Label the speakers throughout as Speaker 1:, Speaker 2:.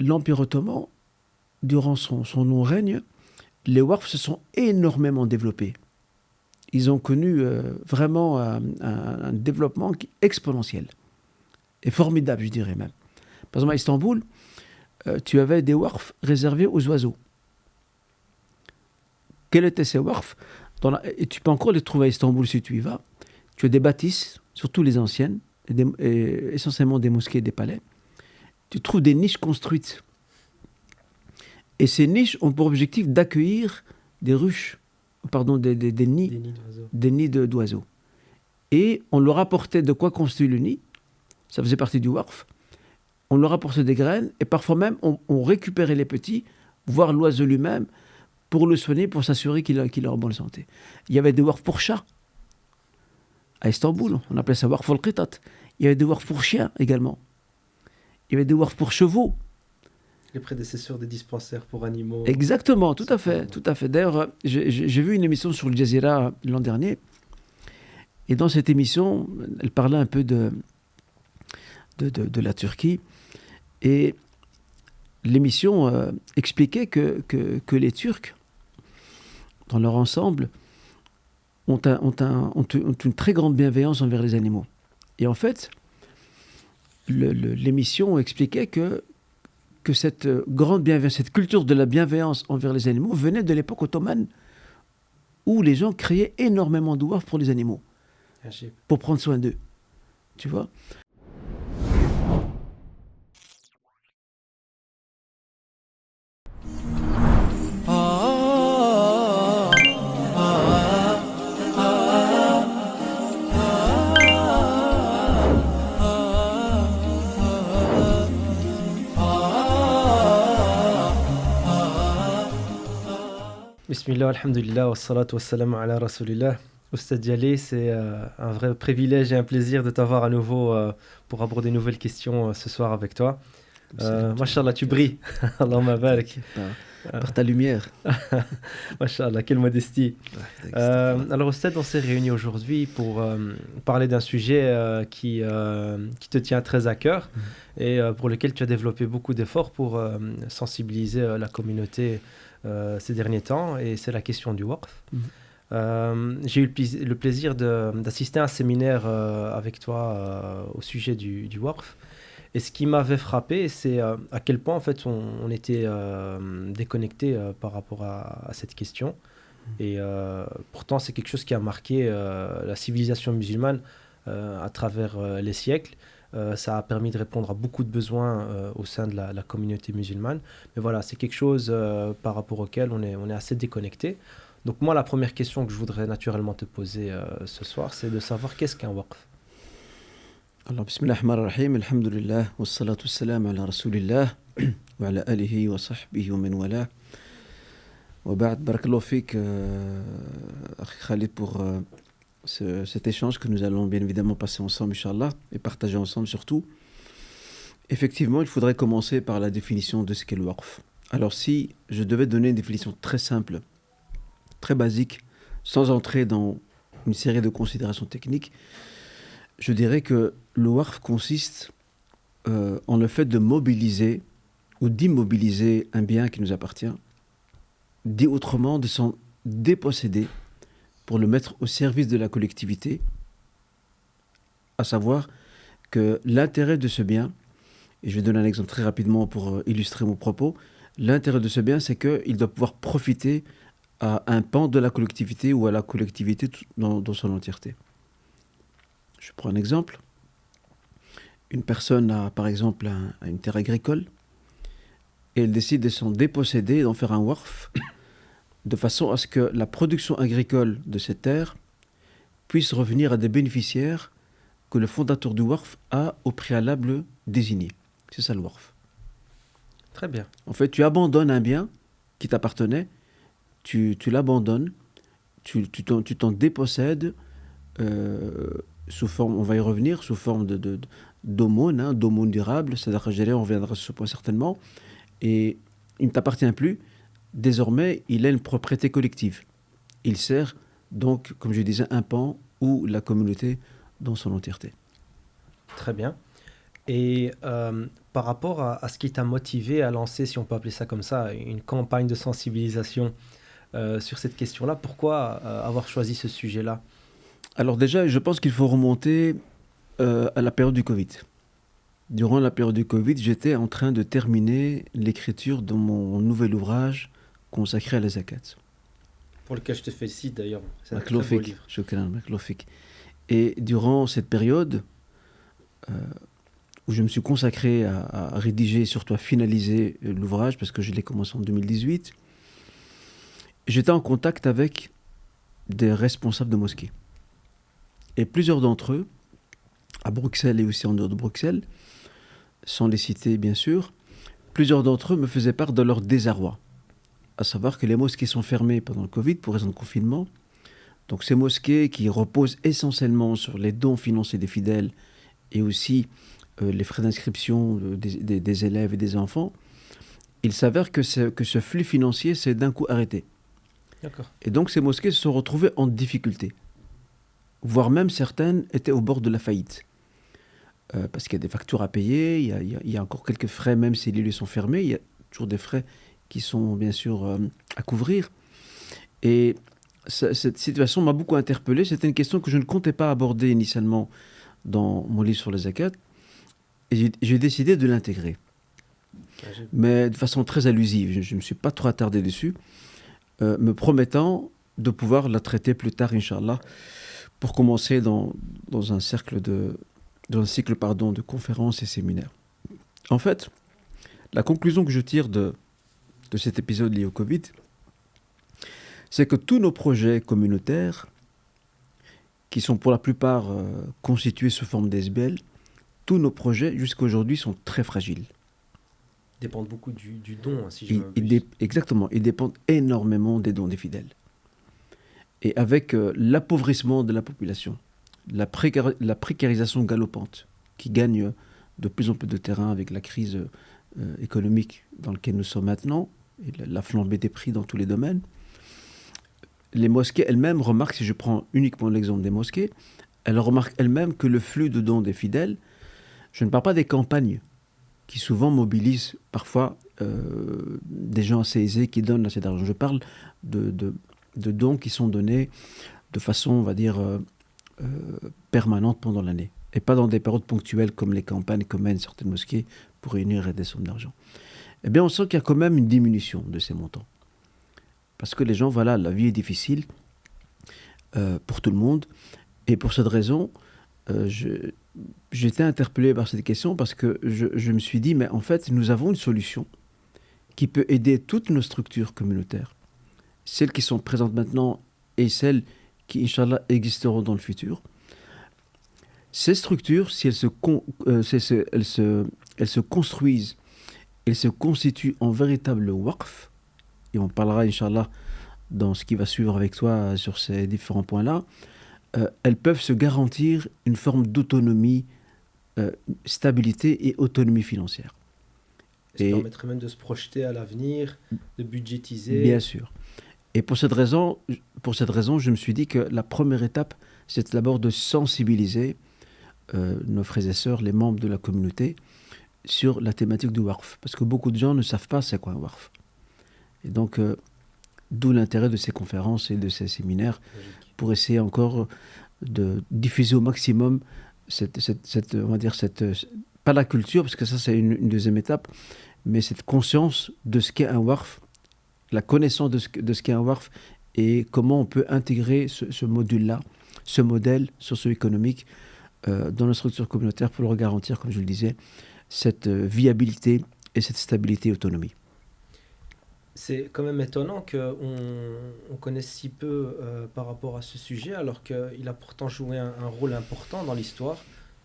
Speaker 1: l'Empire ottoman, durant son long règne, les waqfs se sont énormément développés. Ils ont connu vraiment un développement exponentiel et formidable, je dirais même. Par exemple, à Istanbul, tu avais des waqfs réservés aux oiseaux. Quels étaient ces waqfs? Et tu peux encore les trouver à Istanbul si tu y vas. Tu as des bâtisses, surtout les anciennes, et essentiellement des mosquées et des palais. Tu trouves des niches construites. Et ces niches ont pour objectif d'accueillir des ruches, des nids d'oiseaux. Et on leur apportait de quoi construire le nid. Ça faisait partie du waqf. On leur apportait des graines et parfois même on récupérait les petits, voire l'oiseau lui-même, pour le soigner, pour s'assurer qu'il est en bonne santé. Il y avait des waqfs pour chats. À Istanbul, on appelait ça waqf al-qitat. Il y avait des waqfs pour chiens également. Il y avait des waqfs pour chevaux.
Speaker 2: Les prédécesseurs des dispensaires pour animaux.
Speaker 1: Exactement, tout à fait. D'ailleurs, j'ai vu une émission sur le Jazeera l'an dernier. Et dans cette émission, elle parlait un peu de la Turquie. Et l'émission expliquait que les Turcs, dans leur ensemble, ont une très grande bienveillance envers les animaux. Et en fait, l'émission expliquait que cette grande bienveillance, cette culture de la bienveillance envers les animaux venait de l'époque ottomane, où les gens créaient énormément de waqf pour les animaux, pour prendre soin d'eux. Tu vois ?
Speaker 2: Bismillah, alhamdulillah, wa salatu wa salam ala rasulillah. Oustad Djali, c'est un vrai privilège et un plaisir de t'avoir à nouveau pour aborder de nouvelles questions ce soir avec toi. Mashallah, tu brilles. Allahumma barak.
Speaker 1: Par ta lumière.
Speaker 2: Mashallah, quelle modestie. Alors Oustad, on s'est réunis aujourd'hui pour parler d'un sujet qui te tient très à cœur et pour lequel tu as développé beaucoup d'efforts pour sensibiliser la communauté ces derniers temps, et c'est la question du waqf. J'ai eu le plaisir d'assister à un séminaire avec toi au sujet du waqf, et ce qui m'avait frappé, c'est à quel point en fait on était déconnecté par rapport à cette question, et pourtant c'est quelque chose qui a marqué la civilisation musulmane à travers les siècles. Ça a permis de répondre à beaucoup de besoins au sein de la communauté musulmane. Mais voilà, c'est quelque chose par rapport auquel on est assez déconnecté. Donc moi, la première question que je voudrais naturellement te poser ce soir, c'est de savoir qu'est-ce qu'un waqf.
Speaker 1: Alors, bismillah ar-Rahman ar-Rahim, alhamdulillah, wa salatu wa salam ala rasulillah, wa ala alihi wa sahbihi wa man wala. Wa ba'd, barakallahu fik, akhi Khalid, pour cet échange que nous allons bien évidemment passer ensemble, Inch'Allah, et partager ensemble surtout. Effectivement, il faudrait commencer par la définition de ce qu'est le waqf. Alors si je devais donner une définition très simple, très basique, sans entrer dans une série de considérations techniques, je dirais que le waqf consiste en le fait de mobiliser ou d'immobiliser un bien qui nous appartient, dit autrement, de s'en déposséder pour le mettre au service de la collectivité, à savoir que l'intérêt de ce bien, et je vais donner un exemple très rapidement pour illustrer mon propos, l'intérêt de ce bien, c'est qu'il doit pouvoir profiter à un pan de la collectivité ou à la collectivité dans son entièreté. Je prends un exemple. Une personne a par exemple une terre agricole et elle décide de s'en déposséder et d'en faire un waqf, de façon à ce que la production agricole de cette terre puisse revenir à des bénéficiaires que le fondateur du waqf a au préalable désigné. C'est ça le waqf.
Speaker 2: Très bien.
Speaker 1: En fait, tu abandonnes un bien qui t'appartenait, tu l'abandonnes, tu t'en dépossèdes sous forme, on va y revenir, sous forme d'aumône, d'aumône durable, c'est-à-dire que on reviendra sur ce point certainement, et il ne t'appartient plus. Désormais, il a une propriété collective. Il sert donc, comme je disais, un pan ou la communauté dans son entièreté.
Speaker 2: Très bien. Et par rapport à ce qui t'a motivé à lancer, si on peut appeler ça comme ça, une campagne de sensibilisation sur cette question-là, pourquoi avoir choisi ce sujet-là?
Speaker 1: Alors déjà, je pense qu'il faut remonter à la période du Covid. Durant la période du Covid, j'étais en train de terminer l'écriture de mon nouvel ouvrage consacré à la zakat.
Speaker 2: Pour lequel je te félicite d'ailleurs, c'est un très beau
Speaker 1: Maklofik,
Speaker 2: livre.
Speaker 1: shukran, maklofik. Et durant cette période où je me suis consacré à rédiger et surtout à finaliser l'ouvrage, parce que je l'ai commencé en 2018, j'étais en contact avec des responsables de mosquées. Et plusieurs d'entre eux, à Bruxelles et aussi en dehors de Bruxelles, sans les citer bien sûr, plusieurs d'entre eux me faisaient part de leur désarroi. À savoir que les mosquées sont fermées pendant le Covid pour raison de confinement. Donc ces mosquées qui reposent essentiellement sur les dons financiers des fidèles et aussi les frais d'inscription des élèves et des enfants, il s'avère que ce flux financier s'est d'un coup arrêté.
Speaker 2: D'accord.
Speaker 1: Et donc ces mosquées se sont retrouvées en difficulté. Voire même certaines étaient au bord de la faillite. Parce qu'il y a des factures à payer, il y a encore quelques frais, même si les lieux sont fermés, il y a toujours des frais qui sont bien sûr à couvrir. Et cette situation m'a beaucoup interpellé. C'était une question que je ne comptais pas aborder initialement dans mon livre sur les zakat. Et j'ai décidé de l'intégrer. Mais de façon très allusive. Je ne me suis pas trop attardé dessus, me promettant de pouvoir la traiter plus tard, Inch'Allah, pour commencer dans un cycle de conférences et séminaires. En fait, la conclusion que je tire de cet épisode lié au Covid, c'est que tous nos projets communautaires, qui sont pour la plupart constitués sous forme d'SBL, tous nos projets jusqu'à aujourd'hui sont très fragiles.
Speaker 2: Dépendent beaucoup du don, hein, si je m'abuse.
Speaker 1: Exactement, ils dépendent énormément des dons des fidèles. Et avec l'appauvrissement de la population, la précarisation galopante qui gagne de plus en plus de terrain avec la crise économique dans laquelle nous sommes maintenant, et la flambée des prix dans tous les domaines, les mosquées elles-mêmes remarquent, si je prends uniquement l'exemple des mosquées, elles remarquent elles-mêmes que le flux de dons des fidèles, je ne parle pas des campagnes qui souvent mobilisent parfois des gens assez aisés qui donnent assez d'argent. Je parle de dons qui sont donnés de façon, on va dire, permanente pendant l'année. Et pas dans des périodes ponctuelles comme les campagnes que mènent certaines mosquées pour réunir des sommes d'argent. Eh bien, on sent qu'il y a quand même une diminution de ces montants. Parce que les gens, voilà, la vie est difficile pour tout le monde. Et pour cette raison, j'étais interpellé par cette question parce que je me suis dit, mais en fait, nous avons une solution qui peut aider toutes nos structures communautaires, celles qui sont présentes maintenant et celles qui, Inch'Allah, existeront dans le futur. Ces structures, si elles se construisent, elles se constituent en véritable waqf, et on parlera, Inch'Allah, dans ce qui va suivre avec toi sur ces différents points-là, elles peuvent se garantir une forme d'autonomie, stabilité et autonomie financière.
Speaker 2: Ça permettrait même de se projeter à l'avenir, de budgétiser.
Speaker 1: Bien sûr. Et pour cette raison, je me suis dit que la première étape, c'est d'abord de sensibiliser nos frères et sœurs, les membres de la communauté, sur la thématique du waqf. Parce que beaucoup de gens ne savent pas c'est quoi un waqf. Et donc, d'où l'intérêt de ces conférences et de ces séminaires pour essayer encore de diffuser au maximum on va dire pas la culture, parce que ça c'est une deuxième étape, mais cette conscience de ce qu'est un waqf, la connaissance de ce qu'est un waqf et comment on peut intégrer ce module-là, ce modèle socio-économique dans nos structures communautaires pour leur garantir, comme je le disais, cette viabilité et cette stabilité et autonomie.
Speaker 2: C'est quand même étonnant qu'on connaisse si peu par rapport à ce sujet, alors qu'il a pourtant joué un rôle important dans l'histoire.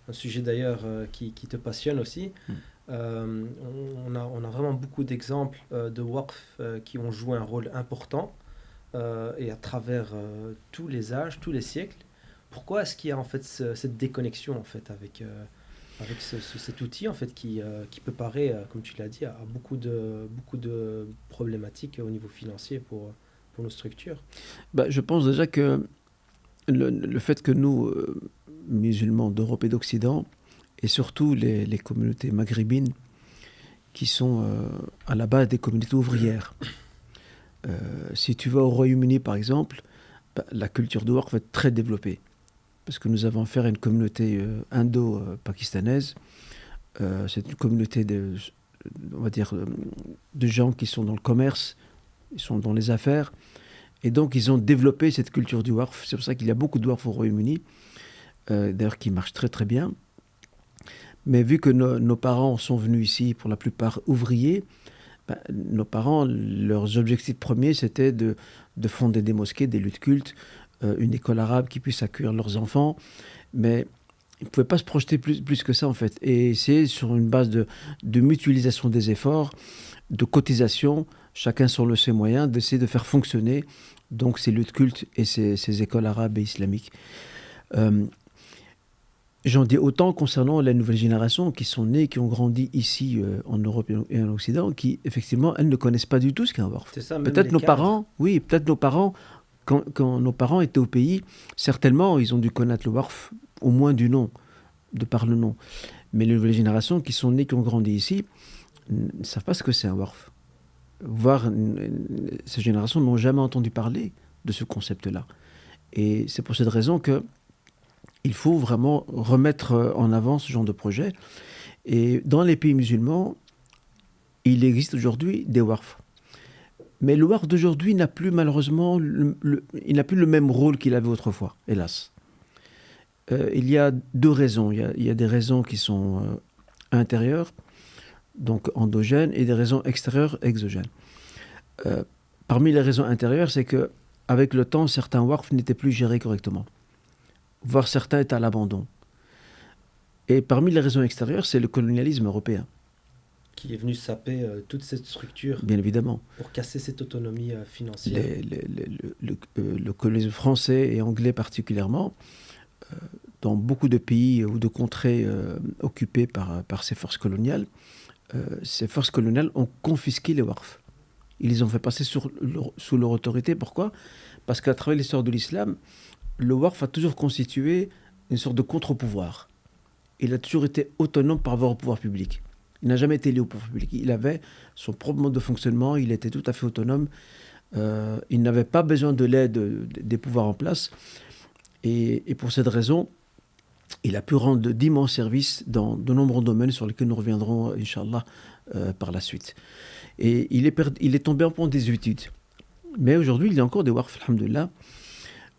Speaker 2: Un sujet d'ailleurs qui te passionne aussi. On a vraiment beaucoup d'exemples de waqf qui ont joué un rôle important et à travers tous les âges, tous les siècles. Pourquoi est-ce qu'il y a en fait cette déconnexion en fait avec cet outil en fait qui peut parer, comme tu l'as dit, à beaucoup de problématiques au niveau financier pour nos structures?
Speaker 1: Je pense déjà que le fait que nous, musulmans d'Europe et d'Occident, et surtout les communautés maghrébines qui sont à la base des communautés ouvrières. Si tu vas au Royaume-Uni, par exemple, la culture du waqf est très développée. Parce que nous avons affaire à une communauté indo-pakistanaise. C'est une communauté on va dire, de gens qui sont dans le commerce, ils sont dans les affaires. Et donc, ils ont développé cette culture du waqf. C'est pour ça qu'il y a beaucoup de waqf au Royaume-Uni, d'ailleurs qui marche très très bien. Mais vu que nos parents sont venus ici, pour la plupart ouvriers, nos parents, leurs objectifs premiers, c'était de fonder des mosquées, des lieux de culte, une école arabe qui puisse accueillir leurs enfants. Mais ils ne pouvaient pas se projeter plus que ça, en fait. Et c'est sur une base de mutualisation des efforts, de cotisation, chacun sur ses moyens, d'essayer de faire fonctionner donc ces lieux de culte et ces écoles arabes et islamiques. J'en dis autant concernant les nouvelles générations qui sont nées, qui ont grandi ici en Europe et en Occident, qui effectivement, elles ne connaissent pas du tout ce qu'est un waqf.
Speaker 2: C'est ça,
Speaker 1: peut-être nos parents, quand nos parents étaient au pays, certainement ils ont dû connaître le waqf, au moins du nom, de par le nom. Mais les nouvelles générations qui sont nées, qui ont grandi ici, ne savent pas ce que c'est un waqf. Voire ces générations n'ont jamais entendu parler de ce concept-là. Et c'est pour cette raison que il faut vraiment remettre en avant ce genre de projet. Et dans les pays musulmans, il existe aujourd'hui des waqfs. Mais le waqf d'aujourd'hui n'a plus malheureusement, il n'a plus le même rôle qu'il avait autrefois, hélas. Il y a deux raisons. Il y a des raisons qui sont intérieures, donc endogènes, et des raisons extérieures, exogènes. Parmi les raisons intérieures, c'est qu'avec le temps, certains waqfs n'étaient plus gérés correctement, voire certains étaient à l'abandon. Et parmi les raisons extérieures, c'est le colonialisme européen.
Speaker 2: Qui est venu saper toute cette structure.
Speaker 1: Bien évidemment.
Speaker 2: Pour casser cette autonomie financière.
Speaker 1: Le colonialisme français et anglais particulièrement, dans beaucoup de pays ou de contrées occupées par ces forces coloniales ont confisqué les waqfs. Ils les ont fait passer sous leur autorité. Pourquoi ? Parce qu'à travers l'histoire de l'islam, le waqf a toujours constitué une sorte de contre-pouvoir. Il a toujours été autonome par rapport au pouvoir public. Il n'a jamais été lié au pouvoir public. Il avait son propre mode de fonctionnement, il était tout à fait autonome. Il n'avait pas besoin de l'aide des pouvoirs en place. Et pour cette raison, il a pu rendre d'immenses services dans de nombreux domaines sur lesquels nous reviendrons, Inch'Allah, par la suite. Et il est tombé en pente désuétude. Mais aujourd'hui, il y a encore des waqfs, alhamdoulilah.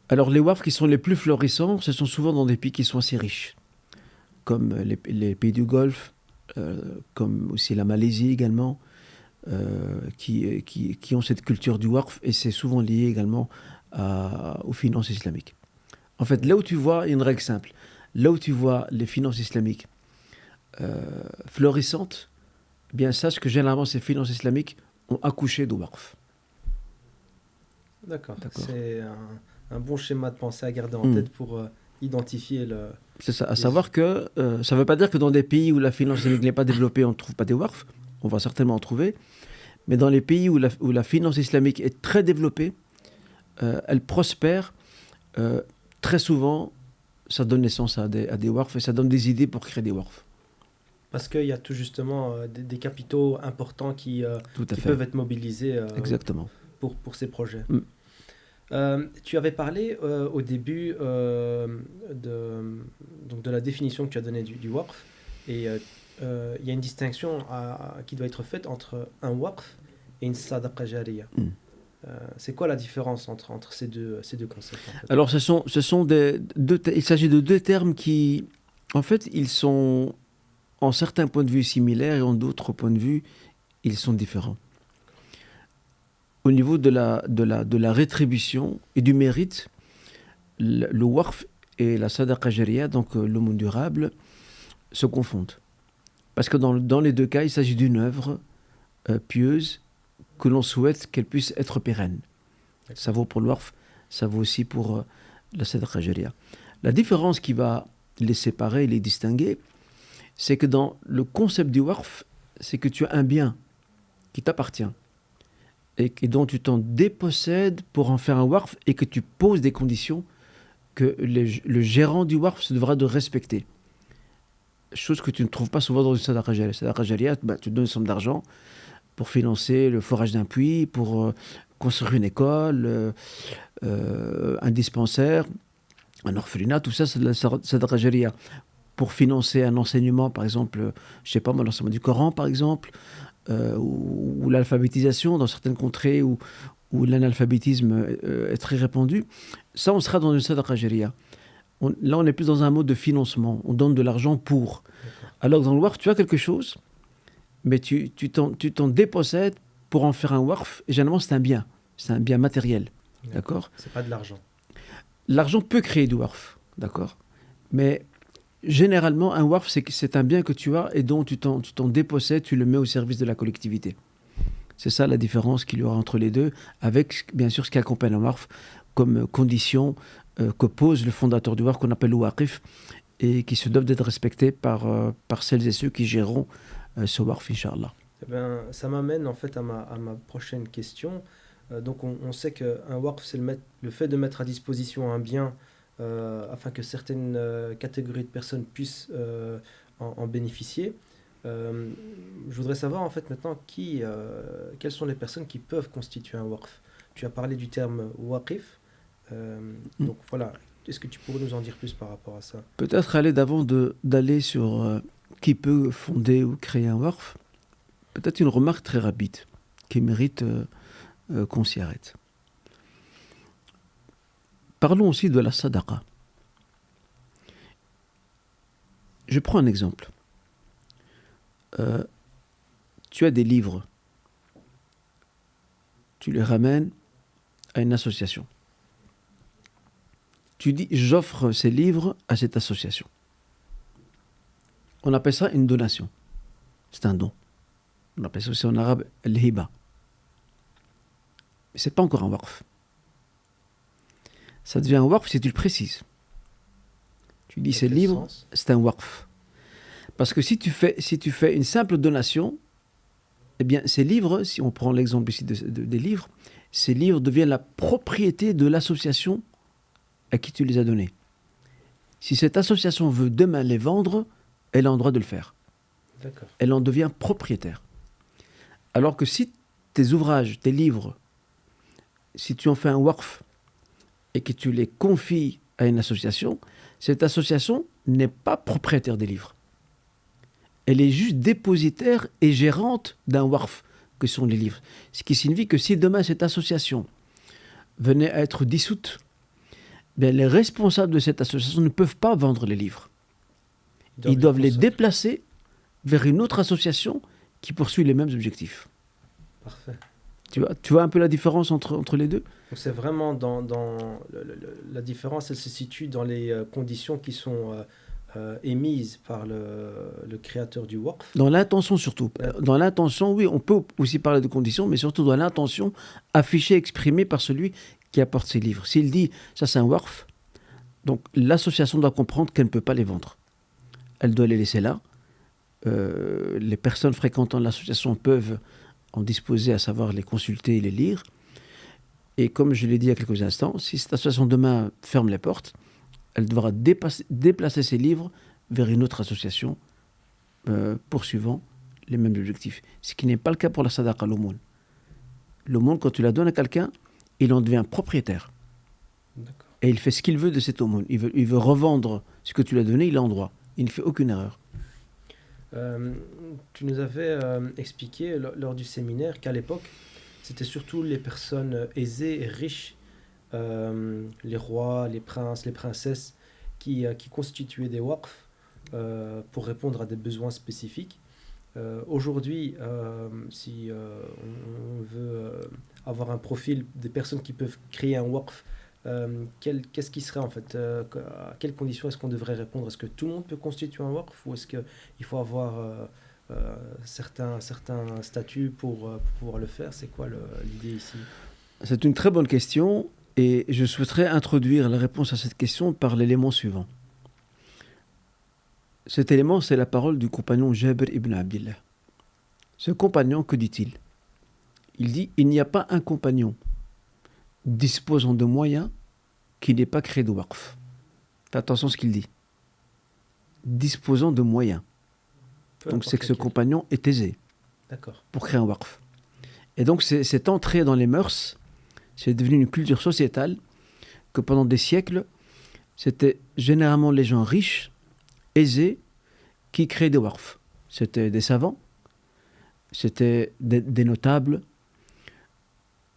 Speaker 1: Alors, les waqfs qui sont les plus florissants, ce sont souvent dans des pays qui sont assez riches, comme les pays du Golfe, comme aussi la Malaisie également, qui ont cette culture du waqf, et c'est souvent lié également aux finances islamiques. En fait, là où tu vois, il y a une règle simple, là où tu vois les finances islamiques florissantes, eh bien sache que généralement ces finances islamiques ont accouché de waqf.
Speaker 2: D'accord. C'est un bon schéma de pensée à garder en tête pour identifier le...
Speaker 1: C'est ça, à savoir que ça ne veut pas dire que dans des pays où la finance islamique n'est pas développée, on ne trouve pas des waqfs, on va certainement en trouver, mais dans les pays où la finance islamique est très développée, elle prospère, très souvent, ça donne naissance à des waqfs et ça donne des idées pour créer des waqfs.
Speaker 2: Parce qu'il y a tout justement des capitaux importants qui peuvent être mobilisés
Speaker 1: exactement.
Speaker 2: Pour ces projets. Tu avais parlé au début de la définition que tu as donnée du waqf, et il y a une distinction qui doit être faite entre un waqf et une sadaqa jariya. C'est quoi la différence entre ces deux concepts en fait ?
Speaker 1: Alors, il s'agit de deux termes qui, en fait, ils sont en certains points de vue similaires et en d'autres points de vue, ils sont différents. Au niveau de la rétribution et du mérite, le waqf et la sadaqa jariya, donc l'aumône durable, se confondent. Parce que dans les deux cas, il s'agit d'une œuvre pieuse que l'on souhaite qu'elle puisse être pérenne. Ça vaut pour le waqf, ça vaut aussi pour la sadaqa jariya. La différence qui va les séparer, les distinguer, c'est que dans le concept du waqf, c'est que tu as un bien qui t'appartient et dont tu t'en dépossèdes pour en faire un waqf, et que tu poses des conditions que le gérant du waqf se devra de respecter. chose que tu ne trouves pas souvent dans une sadaqa jariya. Sadaqa jariya, tu donnes une somme d'argent pour financer le forage d'un puits, pour construire une école, un dispensaire, un orphelinat, tout ça, c'est de la sadaqa jariya. Pour financer un enseignement, par exemple, je sais pas moi, l'enseignement du Coran, par exemple, ou l'alphabétisation dans certaines contrées où l'analphabétisme est très répandu, ça, on sera dans une sadaqa jariya. Là, on est plus dans un mode de financement. On donne de l'argent pour. Alors que dans le waqf, tu as quelque chose, mais tu t'en dépossèdes pour en faire un waqf. Et généralement, c'est un bien. C'est un bien matériel. D'accord ?
Speaker 2: C'est pas de l'argent.
Speaker 1: L'argent peut créer du waqf. D'accord ? Mais généralement, un waqf, c'est un bien que tu as et dont tu t'en dépossèdes, tu le mets au service de la collectivité. C'est ça la différence qu'il y aura entre les deux, avec bien sûr ce qui accompagne un waqf comme condition que pose le fondateur du waqf, qu'on appelle le waqif, et qui se doivent d'être respectés par celles et ceux qui géreront ce waqf, Inch'Allah.
Speaker 2: Eh ben, ça m'amène en fait à ma prochaine question. Donc on sait qu'un waqf, c'est le fait de mettre à disposition un bien afin que certaines catégories de personnes puissent en bénéficier. Je voudrais savoir en fait maintenant quelles sont les personnes qui peuvent constituer un waqf. Tu as parlé du terme waqif. Donc voilà, est-ce que tu pourrais nous en dire plus par rapport à ça ?
Speaker 1: Peut-être aller d'aller sur qui peut fonder ou créer un waqf, peut-être une remarque très rapide qui mérite qu'on s'y arrête. Parlons aussi de la sadaqa. Je prends un exemple. Tu as des livres. Tu les ramènes à une association. Tu dis, j'offre ces livres à cette association. On appelle ça une donation. C'est un don. On appelle ça aussi en arabe al-hiba. Mais ce n'est pas encore un waqf. Ça devient un waqf si tu le précises. Tu dis, ces livres, c'est un waqf. Parce que si tu fais une simple donation, eh bien, ces livres, si on prend l'exemple ici des livres, ces livres deviennent la propriété de l'association à qui tu les as donnés. Si cette association veut demain les vendre, elle a le droit de le faire.
Speaker 2: D'accord.
Speaker 1: Elle en devient propriétaire. Alors que si tes ouvrages, tes livres, si tu en fais un waqf et que tu les confies à une association, cette association n'est pas propriétaire des livres. Elle est juste dépositaire et gérante d'un waqf, que sont les livres. Ce qui signifie que si demain cette association venait à être dissoute, bien, les responsables de cette association ne peuvent pas vendre les livres. Ils doivent les déplacer vers une autre association qui poursuit les mêmes objectifs.
Speaker 2: Parfait.
Speaker 1: Tu vois un peu la différence entre les deux ?
Speaker 2: Donc c'est vraiment la différence, elle se situe dans les conditions qui sont émises par le créateur du waqf.
Speaker 1: Dans l'intention surtout. Dans l'intention, oui, on peut aussi parler de conditions, mais surtout dans l'intention affichée, exprimée par celui qui apporte ses livres. S'il dit, ça c'est un waqf, donc l'association doit comprendre qu'elle ne peut pas les vendre. Elle doit les laisser là. Les personnes fréquentant l'association peuvent en disposer, à savoir les consulter et les lire. Et comme je l'ai dit il y a quelques instants, si cette association demain ferme les portes, elle devra déplacer ses livres vers une autre association poursuivant les mêmes objectifs. Ce qui n'est pas le cas pour la sadaqa, l'aumône. L'aumône, quand tu la donnes à quelqu'un, il en devient propriétaire.
Speaker 2: D'accord.
Speaker 1: Et il fait ce qu'il veut de cette aumône. Il veut revendre ce que tu lui as donné, il a en droit. Il ne fait aucune erreur.
Speaker 2: Tu nous avais expliqué lors du séminaire qu'à l'époque, c'était surtout les personnes aisées et riches, les rois, les princes, les princesses, qui constituaient des waqf pour répondre à des besoins spécifiques. Aujourd'hui, si on veut avoir un profil des personnes qui peuvent créer un waqf, qu'est-ce qui serait en fait à quelles conditions est-ce qu'on devrait répondre? Est-ce que tout le monde peut constituer un waqf ou est-ce qu'il faut avoir certains statuts pour pouvoir le faire? C'est quoi l'idée ici?
Speaker 1: C'est une très bonne question et je souhaiterais introduire la réponse à cette question par l'élément suivant. Cet élément, c'est la parole du compagnon Jabir ibn Abdillah. Ce compagnon, que dit-il? Il dit, il n'y a pas un compagnon disposant de moyens qui n'ait pas créé de waqf. Fais attention à ce qu'il dit. disposant de moyens. Donc c'est que ce compagnon est aisé pour créer un waqf. Et donc c'est entré dans les mœurs, c'est devenu une culture sociétale que pendant des siècles, c'était généralement les gens riches, aisés, qui créaient des waqf. C'était des savants, c'était des notables,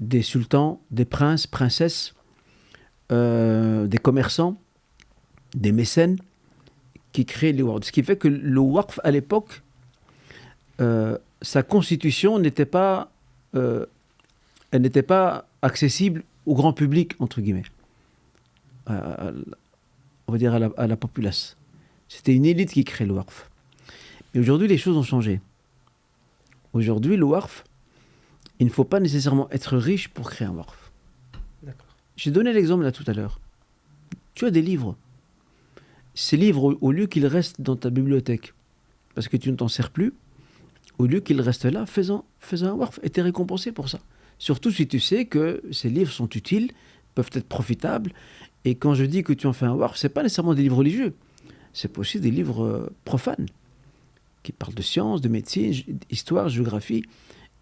Speaker 1: des sultans, des princes, princesses, des commerçants, des mécènes qui créaient les waqf. Ce qui fait que le waqf à l'époque, sa constitution n'était pas, elle n'était pas accessible au grand public, entre guillemets, on va dire à la populace. C'était une élite qui créait le waqf. Et aujourd'hui, les choses ont changé. Aujourd'hui, le waqf, il ne faut pas nécessairement être riche pour créer un waqf. D'accord. J'ai donné l'exemple là tout à l'heure. Tu as des livres. Ces livres, au lieu qu'ils restent dans ta bibliothèque, parce que tu ne t'en sers plus, au lieu qu'ils restent là, fais-en un waqf et tu es récompensé pour ça. Surtout si tu sais que ces livres sont utiles, peuvent être profitables. Et quand je dis que tu en fais un waqf, ce n'est pas nécessairement des livres religieux. C'est aussi des livres profanes, qui parlent de sciences, de médecine, histoire, géographie,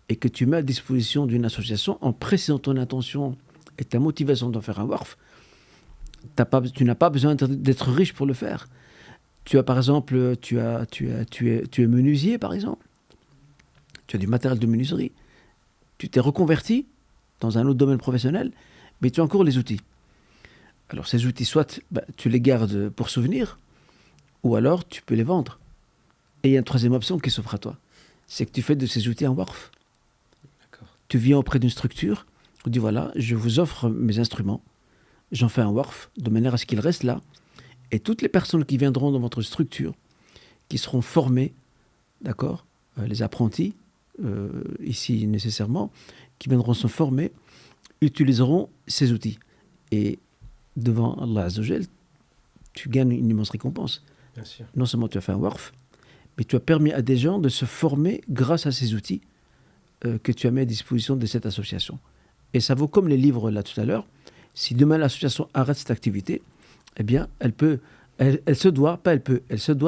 Speaker 1: et que tu mets à disposition d'une association en précisant ton intention et ta motivation d'en faire un waqf. Tu n'as pas besoin d'être riche pour le faire. Tu as par exemple, tu es menuisier par exemple. Tu as du matériel de menuiserie. Tu t'es reconverti dans un autre domaine professionnel, mais tu as encore les outils. Alors ces outils, soit tu les gardes pour souvenir, ou alors tu peux les vendre. Et il y a une troisième option qui s'offre à toi. C'est que tu fais de ces outils un waqf. D'accord. Tu viens auprès d'une structure, tu dis voilà, je vous offre mes instruments, j'en fais un waqf, de manière à ce qu'ils restent là. Et toutes les personnes qui viendront dans votre structure, qui seront formées, d'accord, les apprentis, ici nécessairement, qui viendront se former, utiliseront ces outils. Et devant Allah Azza wa Jal, tu gagnes une immense récompense. Bien sûr. Non seulement tu as fait un waqf, mais tu as permis à des gens de se former grâce à ces outils que tu as mis à disposition de cette association. Et ça vaut comme les livres là tout à l'heure. Si demain l'association arrête cette activité, eh bien, elle se doit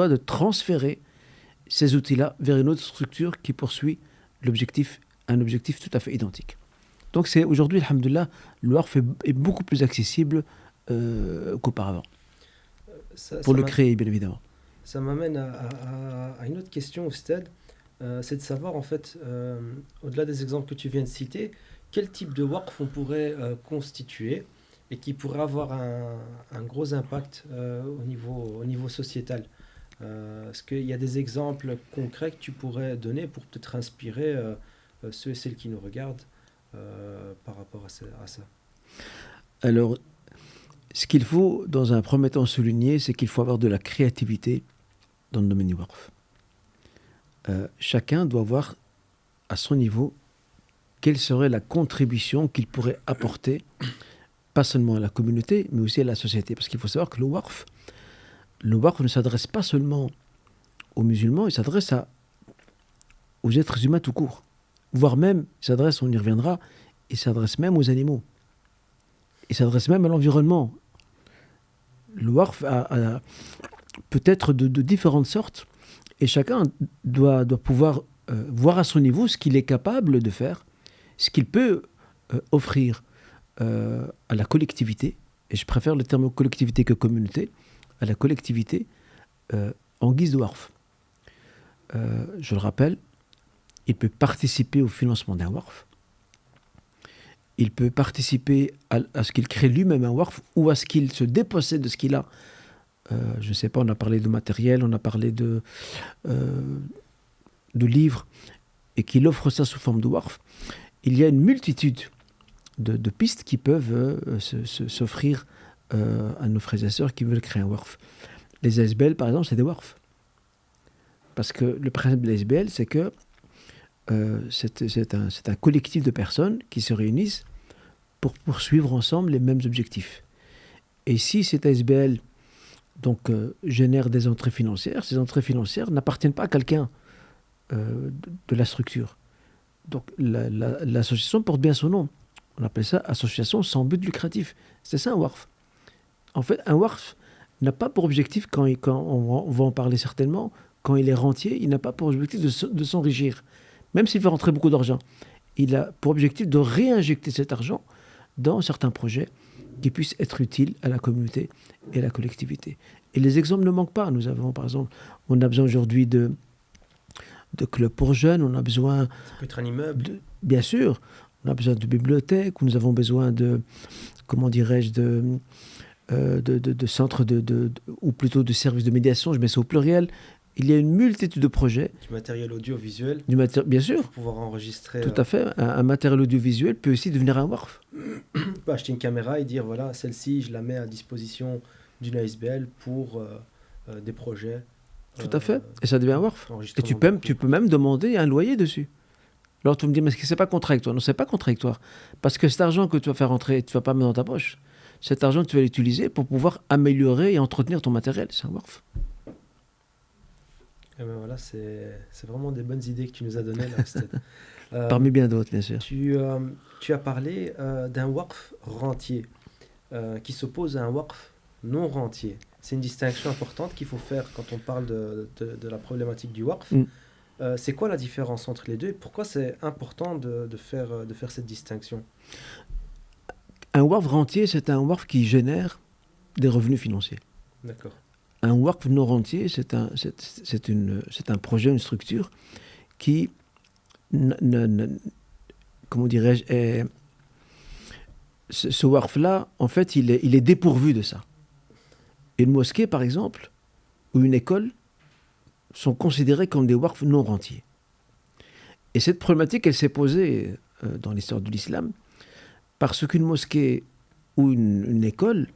Speaker 1: de transférer ces outils-là vers une autre structure qui poursuit un objectif tout à fait identique. Donc c'est aujourd'hui, alhamdoulilah, le waqf est beaucoup plus accessible qu'auparavant. Pour le créer, bien évidemment.
Speaker 2: Ça m'amène à une autre question, Oustad. C'est de savoir, en fait, au-delà des exemples que tu viens de citer, quel type de waqf on pourrait constituer et qui pourrait avoir un gros impact au niveau sociétal. Est-ce qu'il y a des exemples concrets que tu pourrais donner pour peut-être inspirer ceux et celles qui nous regardent par rapport à ça?
Speaker 1: Alors, ce qu'il faut, dans un premier temps, souligner, c'est qu'il faut avoir de la créativité dans le domaine du waqf. Chacun doit voir, à son niveau, quelle serait la contribution qu'il pourrait apporter, pas seulement à la communauté, mais aussi à la société. Parce qu'il faut savoir que le waqf ne s'adresse pas seulement aux musulmans, il s'adresse aux êtres humains tout court. Voire même, on y reviendra, il s'adresse même aux animaux. Il s'adresse même à l'environnement. Le waqf peut être de différentes sortes, et chacun doit pouvoir voir à son niveau ce qu'il est capable de faire, ce qu'il peut offrir à la collectivité, et je préfère le terme collectivité que communauté, à la collectivité en guise de waqf. Je le rappelle, il peut participer au financement d'un waqf, il peut participer à ce qu'il crée lui-même un waqf, ou à ce qu'il se dépossède de ce qu'il a. Je ne sais pas, on a parlé de matériel, on a parlé de livres, et qu'il offre ça sous forme de waqf. Il y a une multitude de pistes qui peuvent s'offrir à nos frères et sœurs qui veulent créer un waqf. Les ASBL, par exemple, c'est des waqf. Parce que le principe de l'ASBL, c'est que c'est un collectif de personnes qui se réunissent pour poursuivre ensemble les mêmes objectifs. Et si cette ASBL génère des entrées financières, ces entrées financières n'appartiennent pas à quelqu'un de la structure. Donc l'association porte bien son nom. On appelle ça association sans but lucratif. C'est ça un waqf. En fait, un waqf n'a pas pour objectif, quand on va en parler certainement, quand il est rentier, il n'a pas pour objectif de s'enrichir, même s'il fait rentrer beaucoup d'argent. Il a pour objectif de réinjecter cet argent dans certains projets qui puissent être utiles à la communauté et à la collectivité. Et les exemples ne manquent pas. Nous avons, par exemple, on a besoin aujourd'hui de clubs pour jeunes, on a besoin...
Speaker 2: Ça peut être un immeuble.
Speaker 1: Bien sûr, on a besoin de bibliothèques, nous avons besoin de, comment dirais-je, de centres ou plutôt de services de médiation, je mets ça au pluriel. Il y a une multitude de projets.
Speaker 2: Du matériel audiovisuel.
Speaker 1: Bien sûr.
Speaker 2: Pour pouvoir enregistrer.
Speaker 1: Tout à fait. Un matériel audiovisuel peut aussi devenir un WARF.
Speaker 2: On peut acheter une caméra et dire, voilà, celle-ci, je la mets à disposition d'une ASBL pour des projets.
Speaker 1: Tout à fait. Et ça devient un WARF. Et tu peux même demander un loyer dessus. Alors tu me dis, mais est-ce que c'est pas contradictoire? Non, c'est pas contradictoire. Parce que cet argent que tu vas faire rentrer, tu vas pas mettre dans ta poche. Cet argent, tu vas l'utiliser pour pouvoir améliorer et entretenir ton matériel. C'est un WARF.
Speaker 2: Et ben voilà, c'est vraiment des bonnes idées que tu nous as données là.
Speaker 1: Parmi bien d'autres, bien sûr.
Speaker 2: Tu as parlé d'un WARF rentier qui s'oppose à un WARF non rentier. C'est une distinction importante qu'il faut faire quand on parle de la problématique du WARF. C'est quoi la différence entre les deux et pourquoi c'est important de faire cette distinction?
Speaker 1: Un WARF rentier, c'est un WARF qui génère des revenus financiers.
Speaker 2: D'accord.
Speaker 1: Un WARF non rentier, c'est un projet, une structure qui, comment dirais-je, ce WARF-là, en fait, il est dépourvu de ça. Une mosquée, par exemple, ou une école, sont considérés comme des WARF non rentiers. Et cette problématique, elle s'est posée dans l'histoire de l'islam, parce qu'une mosquée ou une école,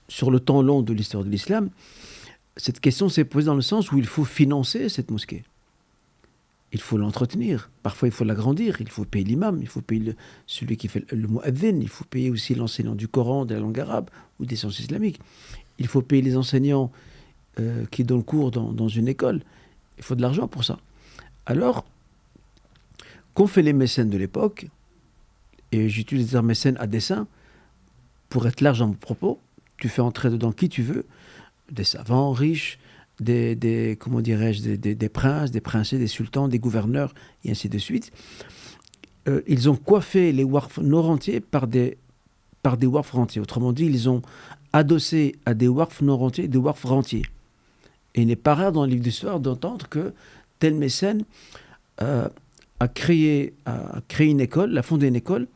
Speaker 1: sur le temps long de l'histoire de l'islam, cette question s'est posée dans le sens où il faut financer cette mosquée. Il faut l'entretenir. Parfois, il faut l'agrandir. Il faut payer l'imam, il faut payer celui qui fait le mu'adhin, il faut payer aussi l'enseignant du Coran, de la langue arabe ou des sciences islamiques. Il faut payer les enseignants qui donnent cours dans une école. Il faut de l'argent pour ça. Alors, qu'ont fait les mécènes de l'époque, et j'utilise le terme mécène à dessein, pour être large dans mon propos, tu fais entrer dedans qui tu veux, des savants riches, comment dirais-je, des princes, des princesses, des sultans, des gouverneurs, et ainsi de suite. Ils ont coiffé les WARF non rentiers par des WARF rentiers. Autrement dit, ils ont adossé à des WARF non rentiers des WARF rentiers. Et il n'est pas rare dans le livre d'histoire d'entendre que tel mécène a créé une école, a fondé une école,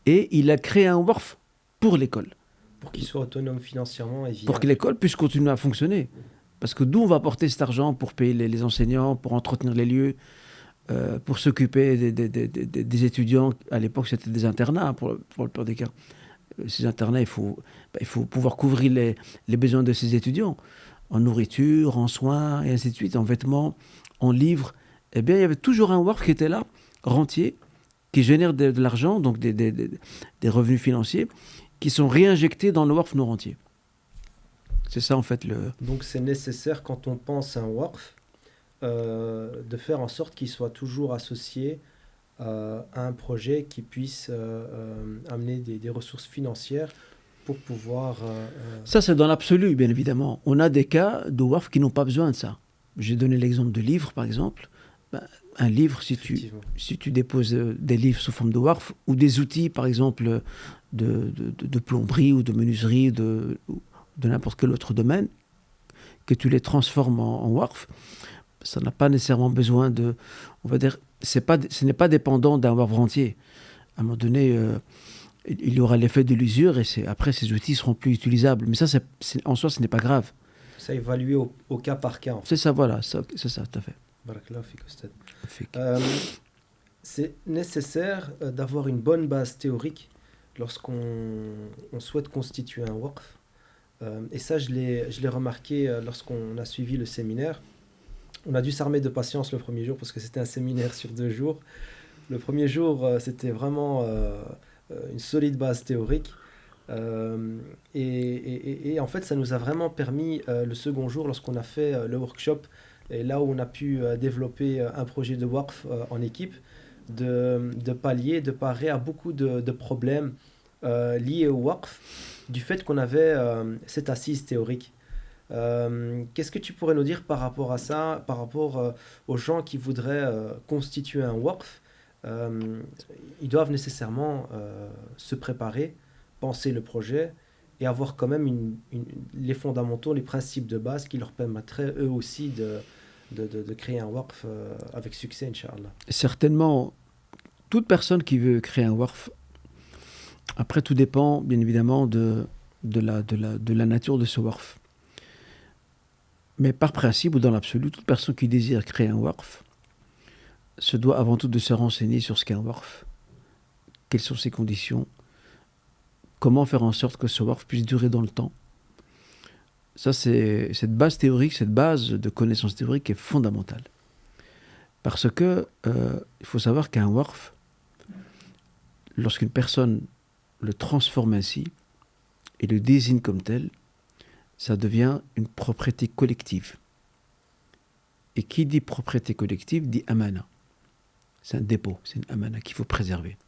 Speaker 1: et il a créé un WARF pour l'école.
Speaker 2: Pour qu'il soit autonome financièrement et viable.
Speaker 1: Pour que l'école puisse continuer à fonctionner. Parce que d'où on va apporter cet argent pour payer les enseignants, pour entretenir les lieux, pour s'occuper des étudiants. À l'époque, c'était des internats pour le pire des cas. Ces internats, il faut pouvoir couvrir les besoins de ces étudiants. En nourriture, en soins, et ainsi de suite, en vêtements, en livres. Eh bien, il y avait toujours un WARF qui était là, rentier, qui génère de l'argent, donc des revenus financiers, qui sont réinjectés dans le WARF non rentier. C'est ça, en fait,
Speaker 2: Donc, c'est nécessaire, quand on pense à un WARF, de faire en sorte qu'il soit toujours associé à un projet qui puisse amener des ressources financières pour pouvoir...
Speaker 1: Ça, c'est dans l'absolu, bien évidemment. On a des cas de WARF qui n'ont pas besoin de ça. J'ai donné l'exemple de livres, par exemple. Un livre, si tu déposes des livres sous forme de WARF, ou des outils, par exemple, de plomberie ou de menuiserie, de n'importe quel autre domaine, que tu les transformes en WARF, ça n'a pas nécessairement besoin de... On va dire, ce n'est pas dépendant d'un WARF rentier. À un moment donné, il y aura l'effet de l'usure et après, ces outils seront plus utilisables. Mais ça, en soi, ce n'est pas grave.
Speaker 2: Ça évalué au cas par cas. En fait.
Speaker 1: C'est ça, voilà. C'est ça, tout à fait.
Speaker 2: C'est nécessaire d'avoir une bonne base théorique lorsqu'on souhaite constituer un WARF. Et ça, je l'ai remarqué lorsqu'on a suivi le séminaire. On a dû s'armer de patience le premier jour parce que c'était un séminaire sur 2 jours. Le premier jour, c'était vraiment une solide base théorique. Et en fait, ça nous a vraiment permis, le second jour, lorsqu'on a fait le workshop, et là où on a pu développer un projet de WARF en équipe, de parer à beaucoup de problèmes liés au WARF, du fait qu'on avait cette assise théorique. Qu'est-ce que tu pourrais nous dire par rapport à ça, par rapport aux gens qui voudraient constituer un waqf? Ils doivent nécessairement se préparer, penser le projet et avoir quand même les fondamentaux, les principes de base qui leur permettraient eux aussi de créer un waqf avec succès, Inch'Allah.
Speaker 1: Certainement, toute personne qui veut créer un waqf, après tout dépend bien évidemment de la nature de ce waqf. Mais par principe ou dans l'absolu, toute personne qui désire créer un waqf se doit avant tout de se renseigner sur ce qu'est un waqf, quelles sont ses conditions, comment faire en sorte que ce waqf puisse durer dans le temps. Ça, c'est cette base théorique, cette base de connaissance théorique est fondamentale. Parce que il faut savoir qu'un waqf, lorsqu'une personne le transforme ainsi et le désigne comme tel, ça devient une propriété collective. Et qui dit propriété collective dit amana. C'est un dépôt, c'est une amana qu'il faut préserver.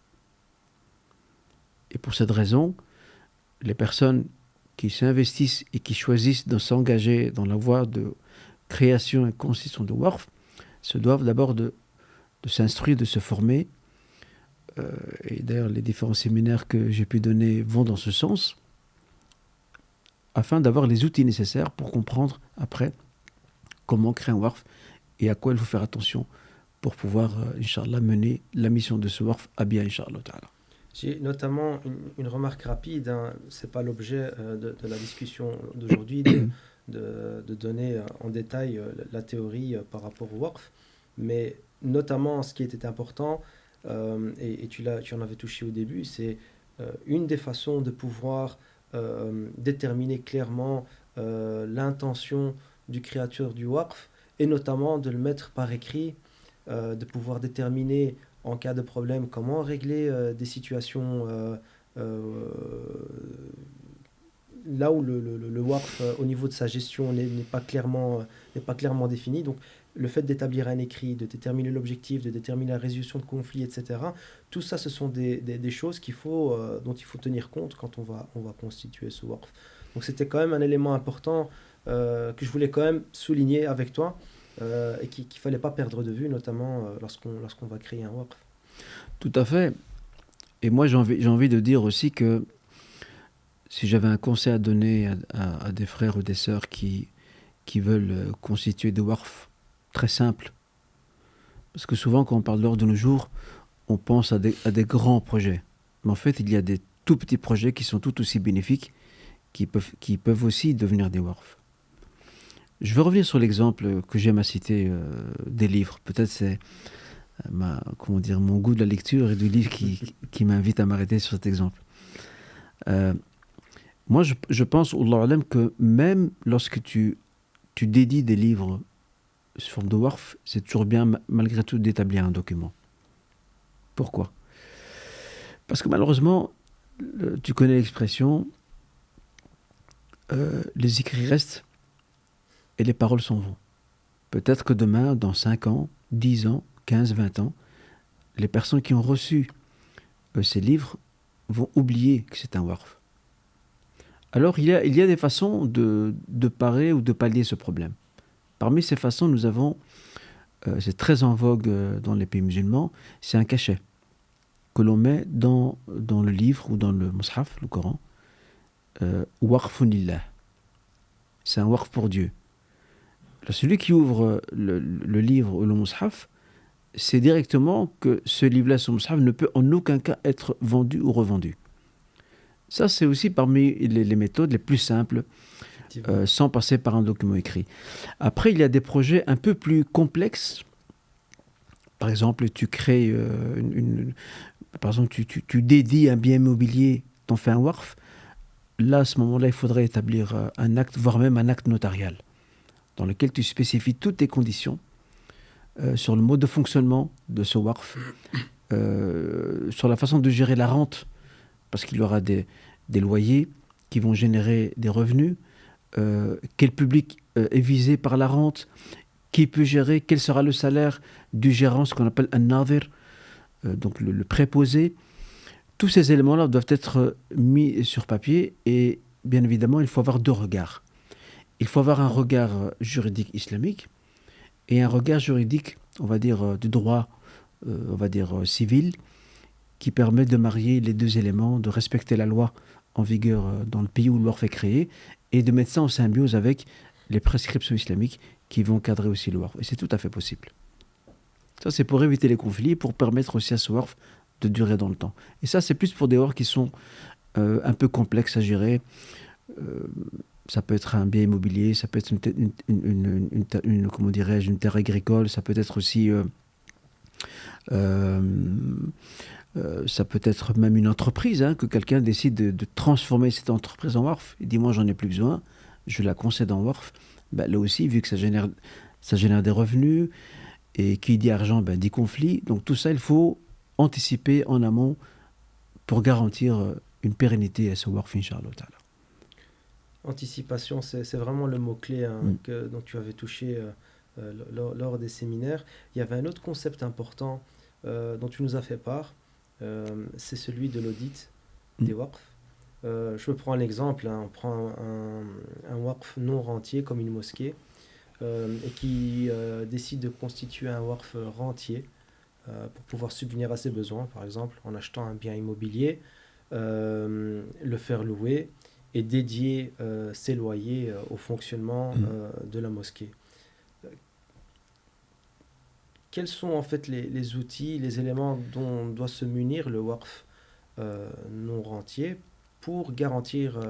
Speaker 1: Et pour cette raison, les personnes qui s'investissent et qui choisissent de s'engager dans la voie de création et constitution de waqf se doivent d'abord de s'instruire, de se former. Et d'ailleurs, les différents séminaires que j'ai pu donner vont dans ce sens, afin d'avoir les outils nécessaires pour comprendre après comment créer un waqf et à quoi il faut faire attention pour pouvoir, Inch'Allah, mener la mission de ce waqf à bien, Inch'Allah.
Speaker 2: J'ai notamment une remarque rapide, hein, ce n'est pas l'objet de la discussion d'aujourd'hui, de donner en détail la théorie par rapport au waqf, mais notamment ce qui était important, et tu en avais touché au début, c'est une des façons de pouvoir déterminer clairement l'intention du créateur du waqf, et notamment de le mettre par écrit, de pouvoir déterminer en cas de problème comment régler des situations là où le waqf au niveau de sa gestion n'est pas clairement défini. Donc le fait d'établir un écrit, de déterminer l'objectif, de déterminer la résolution de conflits, etc. Tout ça, ce sont des choses dont il faut tenir compte quand on va constituer ce waqf. Donc c'était quand même un élément important que je voulais quand même souligner avec toi et qu'il ne fallait pas perdre de vue, notamment lorsqu'on va créer un waqf.
Speaker 1: Tout à fait. Et moi, j'ai envie de dire aussi que si j'avais un conseil à donner à des frères ou des sœurs qui veulent constituer des waqf très simples, parce que souvent quand on parle d'or de nos jours, on pense à des grands projets. Mais en fait, il y a des tout petits projets qui sont tout aussi bénéfiques, qui peuvent aussi devenir des waqf. Je vais revenir sur l'exemple que j'aime à citer des livres. Peut-être c'est mon goût de la lecture et du livre qui m'invite à m'arrêter sur cet exemple. Moi, je pense, Wallahu alam, que même lorsque tu dédies des livres sous forme de waqf, c'est toujours bien, malgré tout, d'établir un document. Pourquoi ? Parce que malheureusement, tu connais l'expression, les écrits restent et les paroles s'en vont. Peut-être que demain, dans 5 ans, 10 ans, 15, 20 ans, les personnes qui ont reçu ces livres vont oublier que c'est un waqf. Alors, il y a des façons de parer ou de pallier ce problème. Parmi ces façons, nous avons, c'est très en vogue dans les pays musulmans, c'est un cachet que l'on met dans le livre ou dans le mushaf, le Coran, waqfun lillah. C'est un waqf pour Dieu. Alors, celui qui ouvre le livre ou le mushaf, c'est directement que ce livre-là, ce mushaf, ne peut en aucun cas être vendu ou revendu. Ça, c'est aussi parmi les méthodes les plus simples, sans passer par un document écrit. Après, il y a des projets un peu plus complexes. Par exemple, tu crées tu dédies un bien immobilier, t'en fais un waqf. Là, à ce moment-là, il faudrait établir un acte, voire même un acte notarial, dans lequel tu spécifies toutes tes conditions sur le mode de fonctionnement de ce waqf, sur la façon de gérer la rente, parce qu'il y aura des loyers qui vont générer des revenus, quel public est visé par la rente, qui peut gérer, quel sera le salaire du gérant, ce qu'on appelle un nadir, donc le préposé. tous ces éléments-là doivent être mis sur papier et bien évidemment, il faut avoir deux regards. Il faut avoir un regard juridique islamique et un regard juridique, on va dire, du droit, on va dire, civil, qui permet de marier les deux éléments, de respecter la loi en vigueur dans le pays où le waqf est créé et de mettre ça en symbiose avec les prescriptions islamiques qui vont cadrer aussi le waqf. Et c'est tout à fait possible. Ça, c'est pour éviter les conflits, pour permettre aussi à ce waqf de durer dans le temps. Et ça, c'est plus pour des waqf qui sont un peu complexes à gérer. Ça peut être un bien immobilier, ça peut être comment dirais-je, une terre agricole, ça peut être aussi... ça peut être même une entreprise, que quelqu'un décide de transformer cette entreprise en waqf. Il dit, moi, j'en ai plus besoin, je la concède en waqf. Ben, là aussi, vu que ça génère des revenus, et qui dit argent, dit conflit. Donc tout ça, il faut anticiper en amont pour garantir une pérennité à ce waqf, Inch'Allah.
Speaker 2: Anticipation, c'est vraiment le mot-clé dont tu avais touché lors des séminaires. Il y avait un autre concept important dont tu nous as fait part, c'est celui de l'audit des waqf. Je prends un exemple, on prend un waqf non rentier comme une mosquée et qui décide de constituer un waqf rentier pour pouvoir subvenir à ses besoins, par exemple en achetant un bien immobilier, le faire louer et dédier ses loyers au fonctionnement de la mosquée. Quels sont en fait les outils, les éléments dont doit se munir le waqf non rentier pour garantir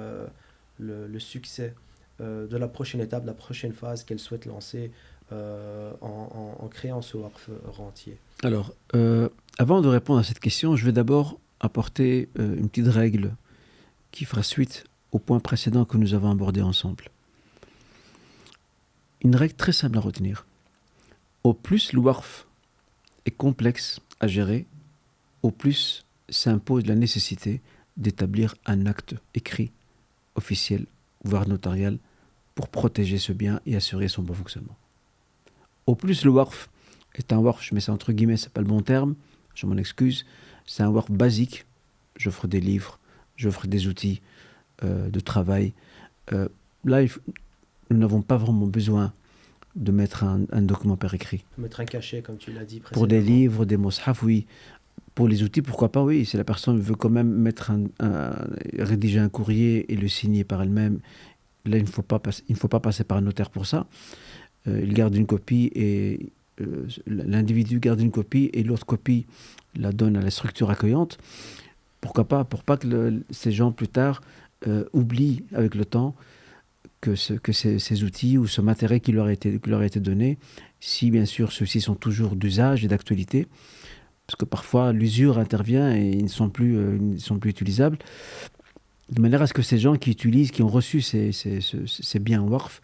Speaker 2: le succès de la prochaine étape, de la prochaine phase qu'elle souhaite lancer en créant ce waqf rentier?
Speaker 1: Alors, avant de répondre à cette question, je vais d'abord apporter une petite règle qui fera suite au point précédent que nous avons abordé ensemble. Une règle très simple à retenir. Au plus le waqf est complexe à gérer, au plus s'impose la nécessité d'établir un acte écrit, officiel, voire notarial, pour protéger ce bien et assurer son bon fonctionnement. Au plus le waqf est un waqf, je mets ça entre guillemets, c'est pas le bon terme, je m'en excuse, c'est un waqf basique, j'offre des livres, j'offre des outils de travail. Là, nous n'avons pas vraiment besoin de mettre un document par écrit.
Speaker 2: Mettre un cachet, comme tu l'as dit précédemment.
Speaker 1: Pour des livres, des mushaf, oui. Pour les outils, pourquoi pas, oui. Si la personne veut quand même rédiger un courrier et le signer par elle-même, là, il ne faut pas passer par un notaire pour ça. Il garde une copie et l'individu garde une copie et l'autre copie la donne à la structure accueillante. Pourquoi pas? Pour pas que ces gens, plus tard, oublient avec le temps que ces outils ou ce matériel qui leur a été donné, si bien sûr ceux-ci sont toujours d'usage et d'actualité, parce que parfois l'usure intervient et ils ne sont plus utilisables, de manière à ce que ces gens qui ont reçu ces biens waqf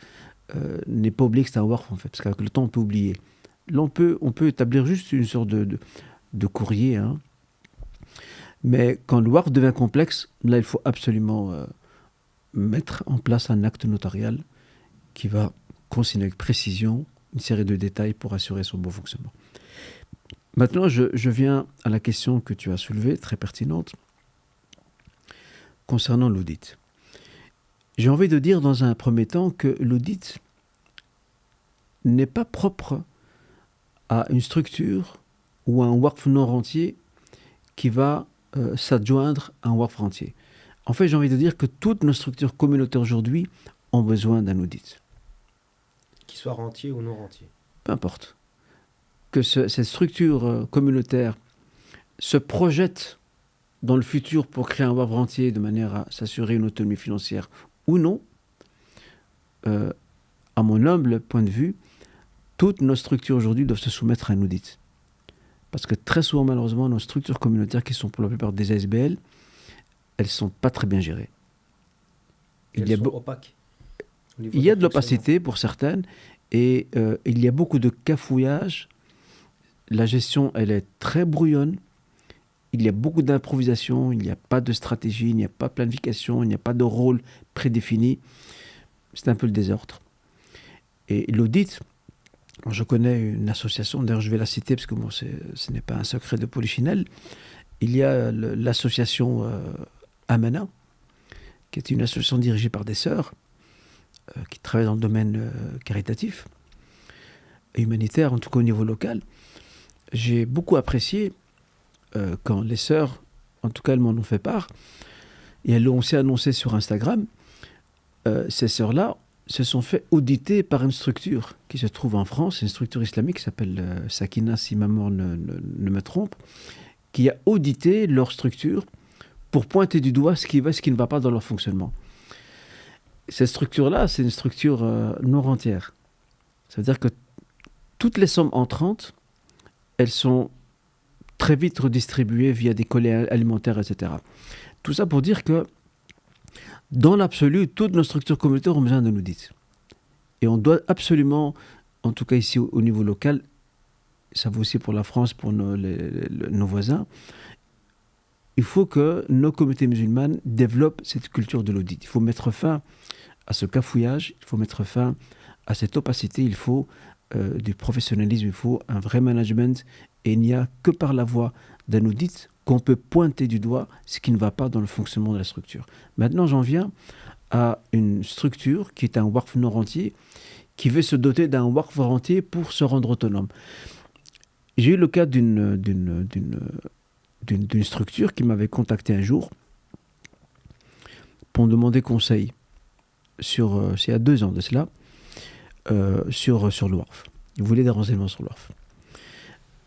Speaker 1: n'aient pas oublié que c'est un waqf en fait, parce qu'avec le temps on peut oublier. Là on peut établir juste une sorte de courrier, mais quand le waqf devient complexe, là il faut absolument mettre en place un acte notarial qui va consigner avec précision une série de détails pour assurer son bon fonctionnement. Maintenant, je viens à la question que tu as soulevée, très pertinente, concernant l'audit. J'ai envie de dire dans un premier temps que l'audit n'est pas propre à une structure ou à un waqf non rentier qui va s'adjoindre à un waqf rentier. En fait, j'ai envie de dire que toutes nos structures communautaires aujourd'hui ont besoin d'un audit.
Speaker 2: Qu'il soit rentier ou non rentier.
Speaker 1: Peu importe. Que cette structure communautaire se projette dans le futur pour créer un waqf rentier de manière à s'assurer une autonomie financière ou non, à mon humble point de vue, toutes nos structures aujourd'hui doivent se soumettre à un audit. Parce que très souvent, malheureusement, nos structures communautaires, qui sont pour la plupart des ASBL, elles ne sont pas très bien gérées.
Speaker 2: Elles sont opaques.
Speaker 1: Il y a de l'opacité pour certaines et il y a beaucoup de cafouillage. La gestion, elle est très brouillonne. Il y a beaucoup d'improvisation, il n'y a pas de stratégie, il n'y a pas de planification, il n'y a pas de rôle prédéfini. C'est un peu le désordre. Et l'audit, je connais une association, d'ailleurs je vais la citer parce que bon, ce n'est pas un secret de Polichinelle, il y a l'association Amana, qui est une association dirigée par des sœurs qui travaillent dans le domaine caritatif et humanitaire, en tout cas au niveau local. J'ai beaucoup apprécié quand les sœurs, en tout cas elles m'en ont fait part, et elles l'ont aussi annoncé sur Instagram, ces sœurs-là se sont fait auditer par une structure qui se trouve en France, une structure islamique qui s'appelle Sakina, si ma mémoire ne me trompe, qui a audité leur structure pour pointer du doigt ce qui va et ce qui ne va pas dans leur fonctionnement. Cette structure-là, c'est une structure non rentière. Ça veut dire que toutes les sommes entrantes, elles sont très vite redistribuées via des colis alimentaires, etc. Tout ça pour dire que, dans l'absolu, toutes nos structures communautaires ont besoin d'un audit. Et on doit absolument, en tout cas ici au niveau local, ça vaut aussi pour la France, pour nos voisins, il faut que nos communautés musulmanes développent cette culture de l'audit. Il faut mettre fin à ce cafouillage, il faut mettre fin à cette opacité, il faut du professionnalisme, il faut un vrai management, et il n'y a que par la voie d'un audit qu'on peut pointer du doigt ce qui ne va pas dans le fonctionnement de la structure. Maintenant, j'en viens à une structure qui est un waqf non rentier, qui veut se doter d'un waqf rentier pour se rendre autonome. J'ai eu le cas d'une structure qui m'avait contacté un jour pour me demander conseil sur, c'est il y a 2 ans de cela, sur le waqf. Ils voulaient des renseignements sur le waqf.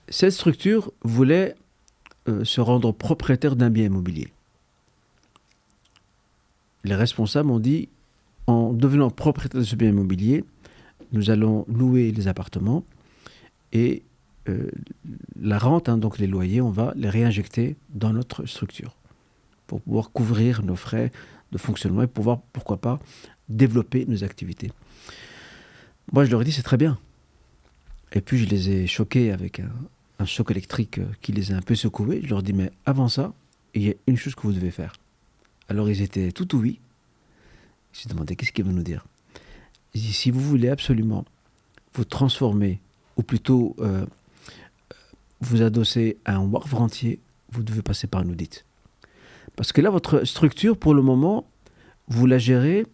Speaker 1: Cette structure voulait se rendre propriétaire d'un bien immobilier. Les responsables ont dit, en devenant propriétaire de ce bien immobilier, nous allons louer les appartements et la rente, donc les loyers, on va les réinjecter dans notre structure pour pouvoir couvrir nos frais de fonctionnement et pouvoir, pourquoi pas, développer nos activités. Moi, je leur ai dit, c'est très bien. Et puis, je les ai choqués avec un choc électrique qui les a un peu secoués. Je leur ai dit, mais avant ça, il y a une chose que vous devez faire. Alors, ils étaient tout ouïs. Ils se demandaient, qu'est-ce qu'ils veulent nous dire? Ils disent, si vous voulez absolument vous transformer, ou plutôt vous adosser à un waqf rentier, vous devez passer par un audit. Parce que là, votre structure, pour le moment, vous la gérez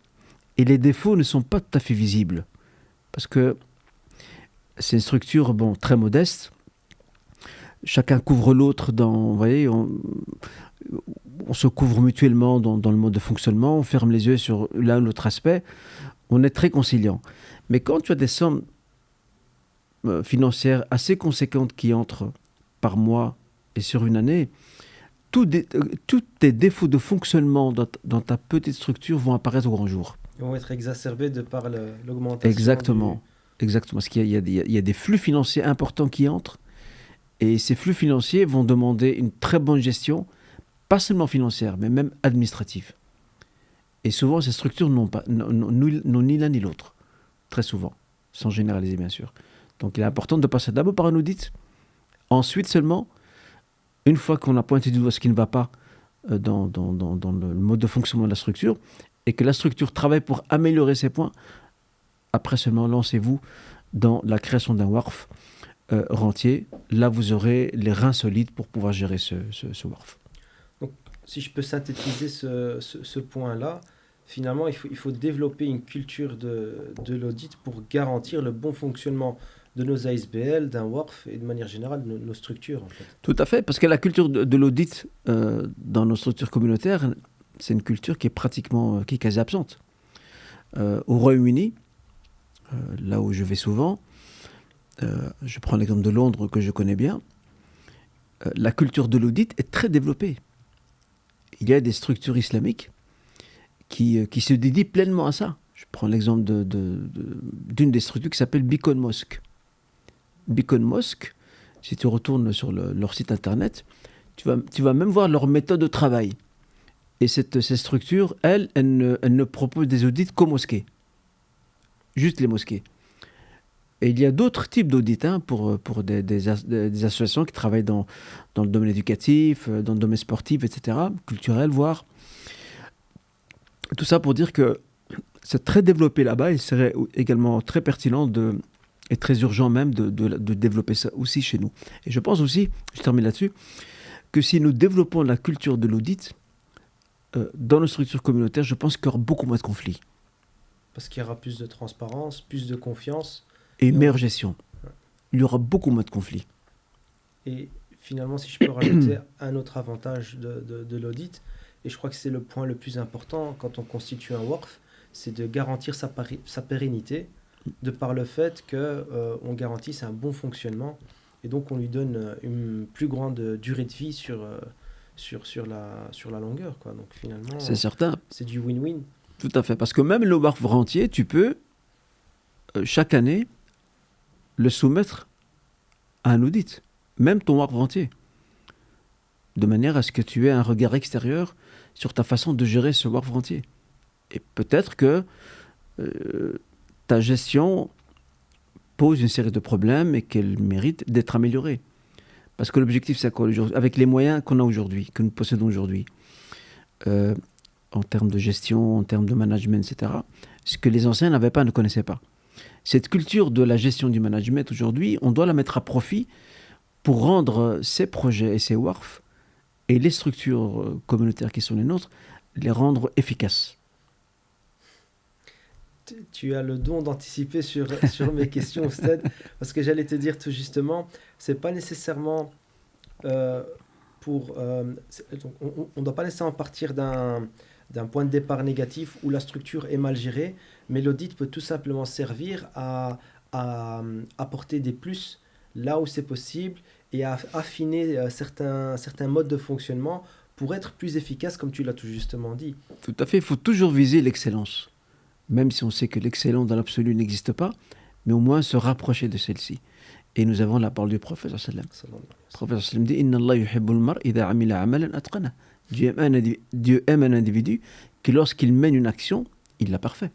Speaker 1: et les défauts ne sont pas tout à fait visibles. Parce que c'est une structure, très modeste. Chacun couvre l'autre vous voyez, on se couvre mutuellement dans le mode de fonctionnement, on ferme les yeux sur l'un ou l'autre aspect, on est très conciliant. Mais quand tu as des sommes financières assez conséquentes qui entrent par mois et sur une année, tous tes défauts de fonctionnement dans ta petite structure vont apparaître au grand jour.
Speaker 2: Ils vont être exacerbés de par l'augmentation.
Speaker 1: Exactement. Parce qu'il y a des flux financiers importants qui entrent, et ces flux financiers vont demander une très bonne gestion, pas seulement financière, mais même administrative. Et souvent, ces structures n'ont ni l'un ni l'autre, très souvent, sans généraliser bien sûr. Donc il est important de passer d'abord par un audit, ensuite seulement, une fois qu'on a pointé du doigt ce qui ne va pas dans le mode de fonctionnement de la structure, et que la structure travaille pour améliorer ses points, après seulement lancez-vous dans la création d'un waqf rentier. Là, vous aurez les reins solides pour pouvoir gérer ce waqf.
Speaker 2: Donc, si je peux synthétiser ce point-là, finalement, il faut développer une culture de l'audit pour garantir le bon fonctionnement de nos ASBL, d'un waqf et de manière générale de nos structures. En fait.
Speaker 1: Tout à fait, parce que la culture de l'audit dans nos structures communautaires, c'est une culture qui est quasi absente. Au Royaume-Uni, là où je vais souvent, je prends l'exemple de Londres que je connais bien, la culture de l'audit est très développée. Il y a des structures islamiques qui se dédient pleinement à ça. Je prends l'exemple d'une des structures qui s'appelle Beacon Mosque. Beacon Mosque, si tu retournes sur leur site internet, tu vas même voir leur méthode de travail. Et ces structures, elles ne proposent des audits qu'aux mosquées. Juste les mosquées. Et il y a d'autres types d'audits pour des associations qui travaillent dans le domaine éducatif, dans le domaine sportif, etc., culturel, voire. Tout ça pour dire que c'est très développé là-bas. Il serait également très pertinent et très urgent même de développer ça aussi chez nous. Et je pense aussi, je termine là-dessus, que si nous développons la culture de l'audit, dans nos structures communautaires, je pense qu'il y aura beaucoup moins de conflits.
Speaker 2: Parce qu'il y aura plus de transparence, plus de confiance.
Speaker 1: Et une meilleure gestion. Il y aura beaucoup moins de conflits.
Speaker 2: Et finalement, si je peux rajouter un autre avantage de l'audit, et je crois que c'est le point le plus important quand on constitue un WARF, c'est de garantir sa pérennité, de par le fait qu'on garantisse un bon fonctionnement, et donc on lui donne une plus grande durée de vie sur la longueur, quoi. Donc finalement,
Speaker 1: c'est certain.
Speaker 2: C'est du win-win.
Speaker 1: Tout à fait, parce que même le WARF rentier, tu peux, chaque année, le soumettre à un audit, même ton WARF rentier, de manière à ce que tu aies un regard extérieur sur ta façon de gérer ce WARF rentier. Et peut-être que ta gestion pose une série de problèmes et qu'elle mérite d'être améliorée. Parce que l'objectif, c'est quoi aujourd'hui ? Avec les moyens qu'on a aujourd'hui, que nous possédons aujourd'hui, en termes de gestion, en termes de management, etc., ce que les anciens n'avaient pas, ne connaissaient pas. Cette culture de la gestion du management, aujourd'hui, on doit la mettre à profit pour rendre ces projets et ces WARF et les structures communautaires qui sont les nôtres, les rendre efficaces.
Speaker 2: Tu as le don d'anticiper sur mes questions, Oustad, parce que j'allais te dire tout justement, c'est pas nécessairement donc on ne doit pas nécessairement partir d'un point de départ négatif où la structure est mal gérée, mais l'audit peut tout simplement servir à apporter des plus là où c'est possible et à affiner certains modes de fonctionnement pour être plus efficace, comme tu l'as tout justement dit.
Speaker 1: Tout à fait, il faut toujours viser l'excellence. Même si on sait que l'excellence dans l'absolu n'existe pas, mais au moins se rapprocher de celle-ci. Et nous avons la parole du prophète sallam. Le prophète sallam dit Inna Allah yuhibbul mar idha amila amalan atqana. Dieu aime un individu qui, lorsqu'il mène une action, il l'a parfait.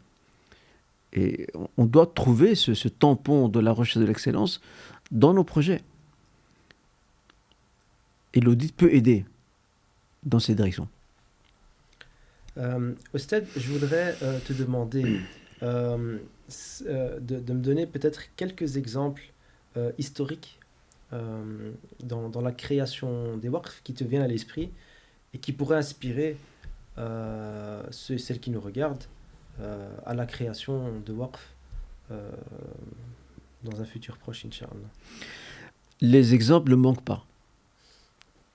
Speaker 1: Et on doit trouver ce tampon de la recherche de l'excellence dans nos projets. Et l'audit peut aider dans ces directions.
Speaker 2: Oustad, je voudrais te demander de me donner peut-être quelques exemples historiques dans la création des WARF qui te viennent à l'esprit et qui pourraient inspirer celles qui nous regardent à la création de WARF dans un futur proche, Inch'Allah.
Speaker 1: Les exemples ne manquent pas.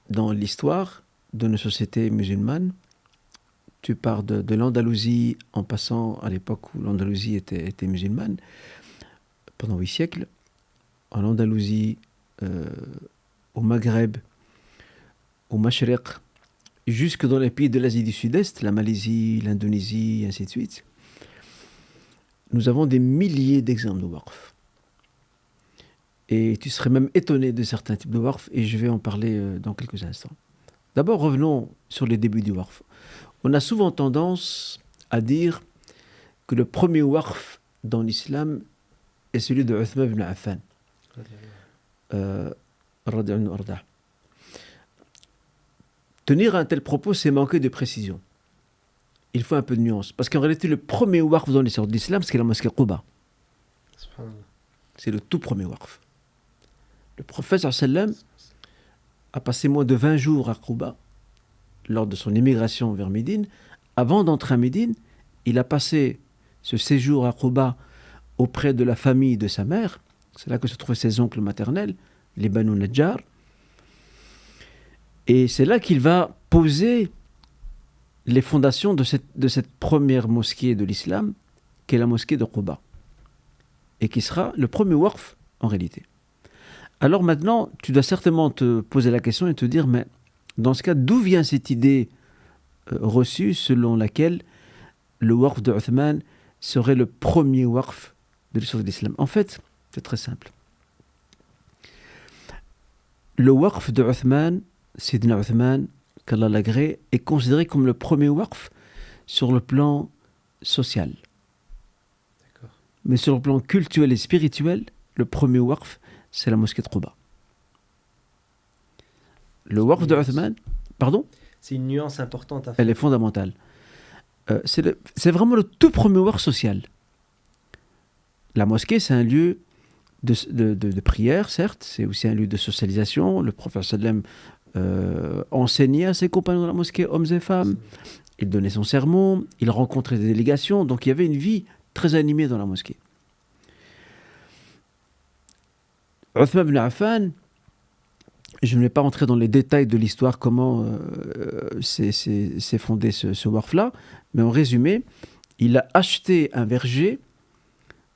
Speaker 1: Dans l'histoire de nos sociétés musulmanes, tu pars de l'Andalousie en passant à l'époque où l'Andalousie était musulmane, pendant 8 siècles, en Andalousie, au Maghreb, au Mashriq, jusque dans les pays de l'Asie du Sud-Est, la Malaisie, l'Indonésie, ainsi de suite. Nous avons des milliers d'exemples de WARF. Et tu serais même étonné de certains types de WARF, et je vais en parler dans quelques instants. D'abord, revenons sur les débuts du WARF. On a souvent tendance à dire que le premier WARF dans l'islam est celui de Uthman ibn Affan. Tenir un tel propos, c'est manquer de précision. Il faut un peu de nuance. Parce qu'en réalité, le premier WARF dans l'histoire de l'islam, c'est la mosquée Quba. C'est le tout premier WARF. Le prophète sallam a passé moins de 20 jours à Quba lors de son émigration vers Médine. Avant d'entrer à Médine, il a passé ce séjour à Quba auprès de la famille de sa mère. C'est là que se trouvaient ses oncles maternels, les Banu Najjar. Et c'est là qu'il va poser les fondations de cette première mosquée de l'islam, qui est la mosquée de Quba, et qui sera le premier WARF en réalité. Alors maintenant, tu dois certainement te poser la question et te dire, mais dans ce cas, d'où vient cette idée reçue selon laquelle le WARF de Uthman serait le premier WARF de l'histoire de l'islam? En fait, c'est très simple. Le WARF de Uthman, Sidna Uthman, qu'Allah l'agrée, est considéré comme le premier WARF sur le plan social. D'accord. Mais sur le plan culturel et spirituel, le premier WARF, c'est la mosquée de Quba. Le WARF de Uthman, pardon ?
Speaker 2: C'est une nuance importante à faire.
Speaker 1: Elle est fondamentale. C'est vraiment le tout premier WARF social. La mosquée, c'est un lieu de prière, certes, c'est aussi un lieu de socialisation. Le prophète sallam enseignait à ses compagnons de la mosquée, hommes et femmes. Il donnait son sermon, il rencontrait des délégations. Donc il y avait une vie très animée dans la mosquée. Uthman ibn Affan, je ne vais pas rentrer dans les détails de l'histoire, comment s'est fondé ce waqf-là, mais en résumé, il a acheté un verger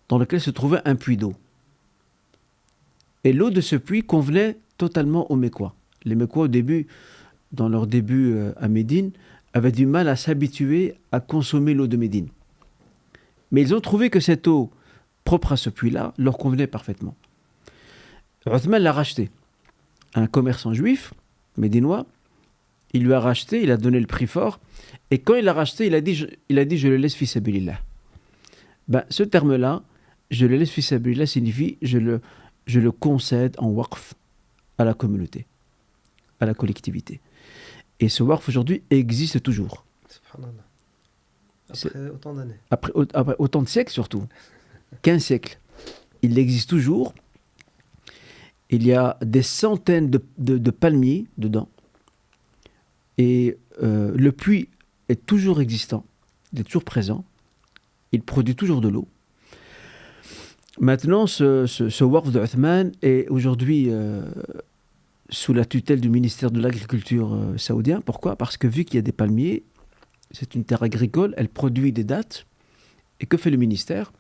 Speaker 1: dans lequel se trouvait un puits d'eau. Et l'eau de ce puits convenait totalement aux Mécois. Les Mécois, au début, dans leur début à Médine, avaient du mal à s'habituer à consommer l'eau de Médine. Mais ils ont trouvé que cette eau propre à ce puits-là leur convenait parfaitement. Uthman l'a racheté. Un commerçant juif, médinois, il lui a racheté, il a donné le prix fort, et quand il l'a racheté, il a dit je le laisse fi sabilillah. Ce terme-là, je le laisse fi sabilillah, signifie je le concède en waqf à la communauté, à la collectivité. Et ce waqf aujourd'hui existe toujours.
Speaker 2: Après autant d'années.
Speaker 1: Après autant de siècles surtout. 15 siècles. Il existe toujours. Il y a des centaines de palmiers dedans. Et le puits est toujours existant. Il est toujours présent. Il produit toujours de l'eau. Maintenant, ce waqf de Uthman est aujourd'hui sous la tutelle du ministère de l'Agriculture saoudien. Pourquoi ? Parce que vu qu'il y a des palmiers, c'est une terre agricole, elle produit des dattes. Et que fait le ministère ?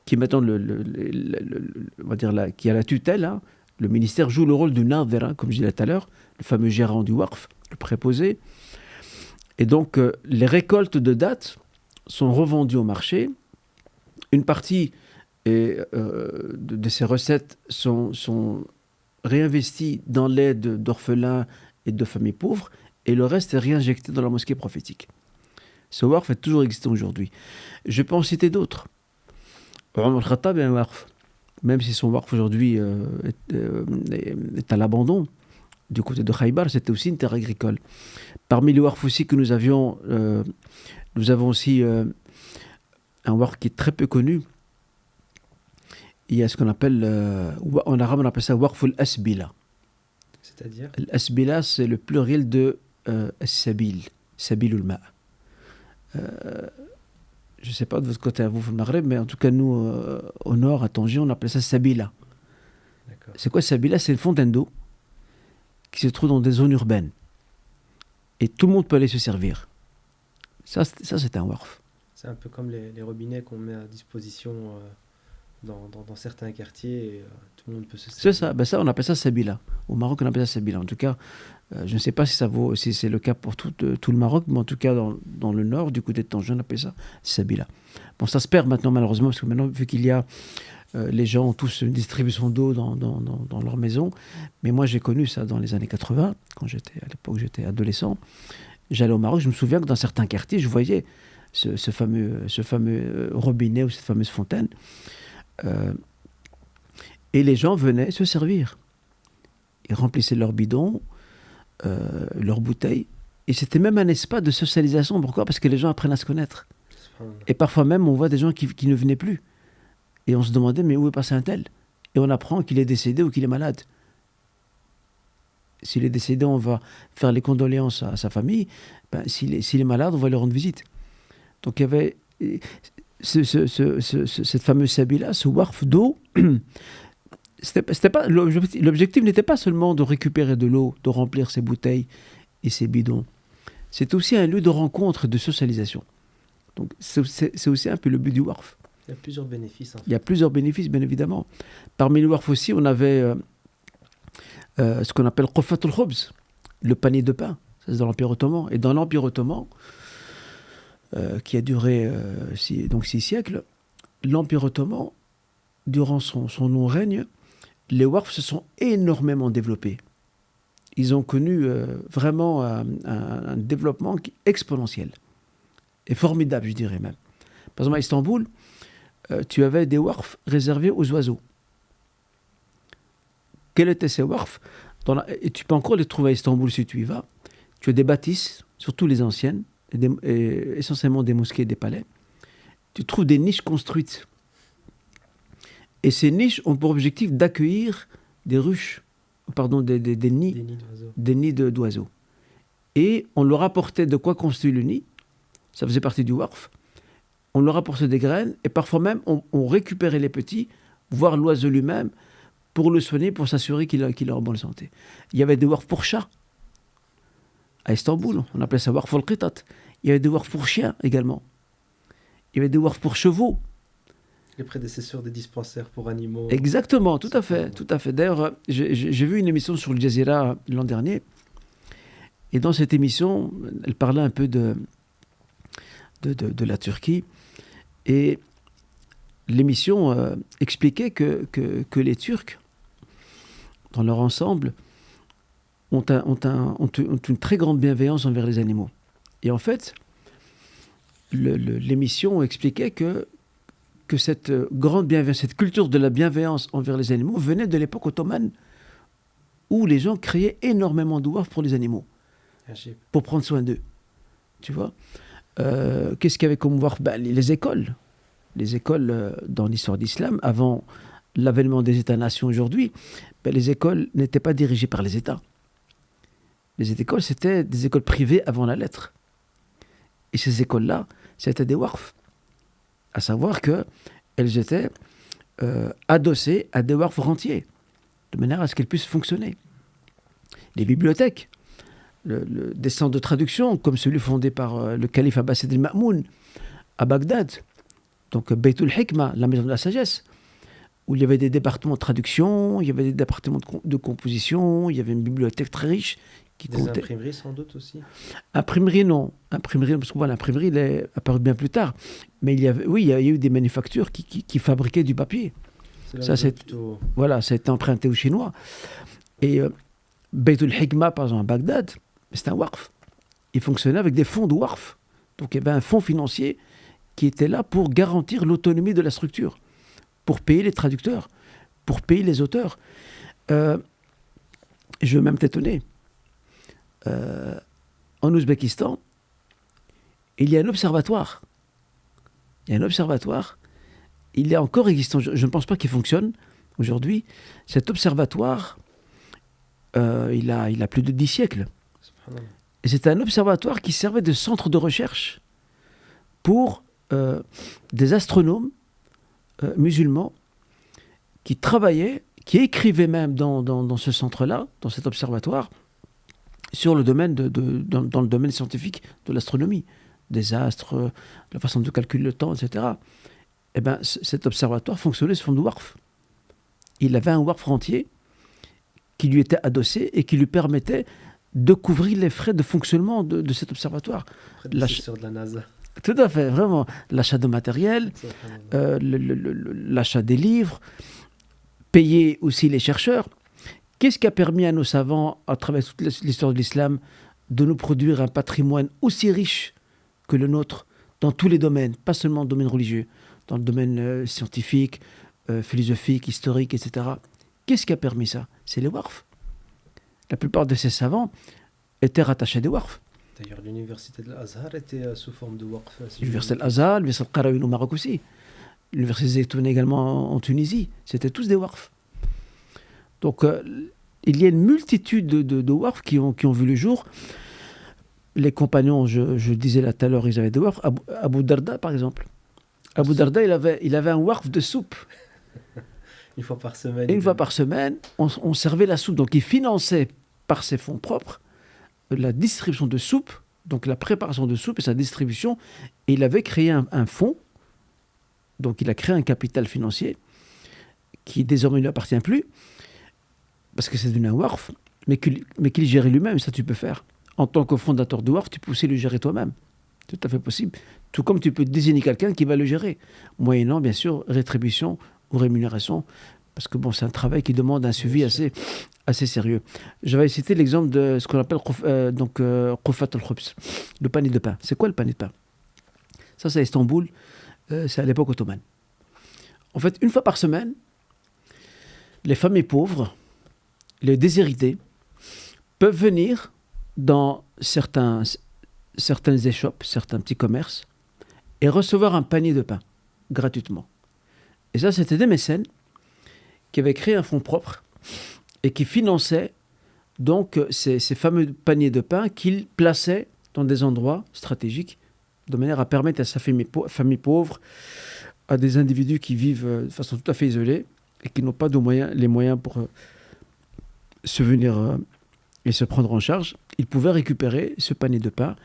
Speaker 1: Qui est maintenant on va dire qui a la tutelle, hein. Le ministère joue le rôle du nadhir, comme je disais tout à l'heure, le fameux gérant du waqf, le préposé. Et donc, les récoltes de dattes sont revendues au marché. Une partie de ces recettes sont réinvesties dans l'aide d'orphelins et de familles pauvres, et le reste est réinjecté dans la mosquée prophétique. Ce waqf est toujours existant aujourd'hui. Je peux en citer d'autres. Omar al-Khattab est un waqf. Même si son waqf aujourd'hui est à l'abandon, du côté de Khaybar, c'était aussi une terre agricole. Parmi les waqf aussi que nous avons aussi un waqf qui est très peu connu. Il y a ce qu'on appelle, en arabe on appelle ça waqf al-asbila.
Speaker 2: C'est-à-dire ?
Speaker 1: Al-asbila, c'est le pluriel de as-sabil, sabilul ma'. Je ne sais pas de votre côté à vous, au Maghreb, mais en tout cas, nous, au nord, à Tanger, on appelle ça Sabila.
Speaker 2: D'accord.
Speaker 1: C'est quoi Sabila ? C'est une fontaine d'eau qui se trouve dans des zones urbaines. Et tout le monde peut aller se servir. Ça c'est un waqf.
Speaker 2: C'est un peu comme les robinets qu'on met à disposition dans certains quartiers et tout le monde peut se servir.
Speaker 1: C'est ça. Ça, on appelle ça Sabila. Au Maroc, on appelle ça Sabila. En tout cas, je ne sais pas si c'est le cas pour tout le Maroc, mais en tout cas, dans le nord, du côté de Tanger, on appelle ça Sabila. Bon, ça se perd maintenant, malheureusement, parce que maintenant, vu qu'il y a les gens ont tous une distribution d'eau dans leur maison. Mais moi, j'ai connu ça dans les années 80, à l'époque, j'étais adolescent. J'allais au Maroc, je me souviens que dans certains quartiers, je voyais ce fameux robinet ou cette fameuse fontaine. Et les gens venaient se servir. Ils remplissaient leurs bidons, leurs bouteilles. Et c'était même un espace de socialisation. Pourquoi ? Parce que les gens apprennent à se connaître. Et parfois même, on voit des gens qui ne venaient plus. Et on se demandait, mais où est passé un tel ? Et on apprend qu'il est décédé ou qu'il est malade. S'il est décédé, on va faire les condoléances à sa famille. S'il est malade, on va lui rendre visite. Donc il y avait cette fameuse sabila, ce waqf d'eau. L'objectif n'était pas seulement de récupérer de l'eau, de remplir ses bouteilles et ses bidons. C'est aussi un lieu de rencontre et de socialisation. Donc c'est aussi un peu le but du waqf.
Speaker 2: Il y a plusieurs bénéfices. En fait.
Speaker 1: Il y a plusieurs bénéfices, bien évidemment. Parmi le waqf aussi, on avait ce qu'on appelle Quffatul Khubz, le panier de pain. Ça, c'est dans l'Empire ottoman. Et dans l'Empire ottoman, qui a duré 6 siècles, l'Empire ottoman, durant son long règne, les waqfs se sont énormément développés. Ils ont connu vraiment un développement exponentiel. Et formidable, je dirais même. Par exemple, à Istanbul, tu avais des waqfs réservés aux oiseaux. Quels étaient ces waqfs ? Et tu peux encore les trouver à Istanbul si tu y vas. Tu as des bâtisses, surtout les anciennes, et essentiellement des mosquées et des palais. Tu trouves des niches construites. Et ces niches ont pour objectif d'accueillir des ruches pardon, des nids, des nids d'oiseaux. Et on leur apportait de quoi construire le nid. Ça faisait partie du waqf. On leur apportait des graines et parfois même on récupérait les petits, voire l'oiseau lui-même, pour le soigner, pour s'assurer qu'il est en bonne santé. Il y avait des waqf pour chats. À Istanbul, on appelait ça waqf al-qitat. Il y avait des waqf pour chiens également. Il y avait des waqf pour chevaux.
Speaker 2: Les prédécesseurs des dispensaires pour animaux.
Speaker 1: Exactement, tout à fait. D'ailleurs, j'ai vu une émission sur le Jazeera l'an dernier. Et dans cette émission, elle parlait un peu de la Turquie. Et l'émission expliquait que les Turcs, dans leur ensemble, ont une très grande bienveillance envers les animaux. Et en fait, l'émission expliquait que cette grande bienveillance, cette culture de la bienveillance envers les animaux venait de l'époque ottomane, où les gens créaient énormément de waqf pour les animaux, pour prendre soin d'eux. Tu vois, qu'est-ce qu'il y avait comme waqf? Les écoles. Les écoles dans l'histoire d'Islam, avant l'avènement des États-nations aujourd'hui, les écoles n'étaient pas dirigées par les États. Les écoles, c'était des écoles privées avant la lettre. Et ces écoles-là, c'était des waqf. À savoir qu'elles étaient adossées à des waqf rentiers, de manière à ce qu'elles puissent fonctionner. Les bibliothèques, des centres de traduction, comme celui fondé par le calife Abbasid al-Ma'moun à Bagdad, donc Baytul Hikma, la maison de la sagesse, où il y avait des départements de traduction, il y avait des départements de composition, il y avait une bibliothèque très riche.
Speaker 2: Des imprimeries sans doute aussi.
Speaker 1: Imprimerie, non. Imprimerie, parce que l'imprimerie, elle est apparue bien plus tard. Mais il y a eu des manufactures qui fabriquaient du papier. Ça a été emprunté aux Chinois. Et Baytul Hikma, par exemple, à Bagdad, c'est un waqf. Il fonctionnait avec des fonds de waqf. Donc il y avait un fonds financier qui était là pour garantir l'autonomie de la structure, pour payer les traducteurs, pour payer les auteurs. Je vais même t'étonner. En Ouzbékistan, il y a un observatoire. Il est encore existant. Je ne pense pas qu'il fonctionne aujourd'hui. Cet observatoire, il a plus de 10 siècles. Et c'était un observatoire qui servait de centre de recherche pour des astronomes musulmans qui travaillaient, qui écrivaient même dans ce centre-là, dans cet observatoire, sur le domaine dans le domaine scientifique de l'astronomie, des astres, la façon de calculer le temps, etc. Eh bien, cet observatoire fonctionnait sous forme de waqf. Il avait un waqf rentier qui lui était adossé et qui lui permettait de couvrir les frais de fonctionnement de cet observatoire.
Speaker 2: Prédécesseur de la NASA.
Speaker 1: Tout à fait, vraiment. L'achat de matériel, l'achat des livres, payer aussi les chercheurs. Qu'est-ce qui a permis à nos savants, à travers toute l'histoire de l'islam, de nous produire un patrimoine aussi riche que le nôtre, dans tous les domaines, pas seulement dans le domaine religieux, dans le domaine scientifique, philosophique, historique, etc. Qu'est-ce qui a permis ça? C'est les waqf. La plupart de ces savants étaient rattachés à des waqf.
Speaker 2: D'ailleurs, l'université de l'Azhar était sous forme de waqf.
Speaker 1: L'université de l'Azhar, l'université de Qaraoun au Maroc aussi. L'université Zeytoun également en Tunisie. C'était tous des waqf. Donc, il y a une multitude de waqf qui ont vu le jour. Les compagnons, je disais là tout à l'heure, ils avaient des waqf. Abu Darda, par exemple. Abu Darda, il avait un waqf de soupe.
Speaker 2: Une fois par semaine.
Speaker 1: Une fois par semaine, on servait la soupe. Donc, il finançait par ses fonds propres la distribution de soupe, donc la préparation de soupe et sa distribution. Et il avait créé un fonds. Donc, il a créé un capital financier qui désormais ne lui appartient plus, parce que c'est devenu un waqf, mais qu'il gérait lui-même. Ça, tu peux faire. En tant que fondateur de waqf, tu peux aussi le gérer toi-même. C'est tout à fait possible. Tout comme tu peux désigner quelqu'un qui va le gérer, moyennant, bien sûr, rétribution ou rémunération, parce que bon, c'est un travail qui demande un suivi assez sérieux. Je vais citer l'exemple de ce qu'on appelle Qufat al-Khubs, le panier de pain. C'est quoi le panier de pain? Ça, c'est à Istanbul, c'est à l'époque ottomane. En fait, une fois par semaine, les familles pauvres, les déshérités, peuvent venir dans certaines échoppes, certains petits commerces, et recevoir un panier de pain, gratuitement. Et ça, c'était des mécènes qui avaient créé un fonds propre et qui finançait donc ces fameux paniers de pain qu'il plaçait dans des endroits stratégiques de manière à permettre à sa famille pauvre, à des individus qui vivent de façon tout à fait isolée et qui n'ont pas les moyens pour se venir et se prendre en charge, ils pouvaient récupérer ce panier de pain,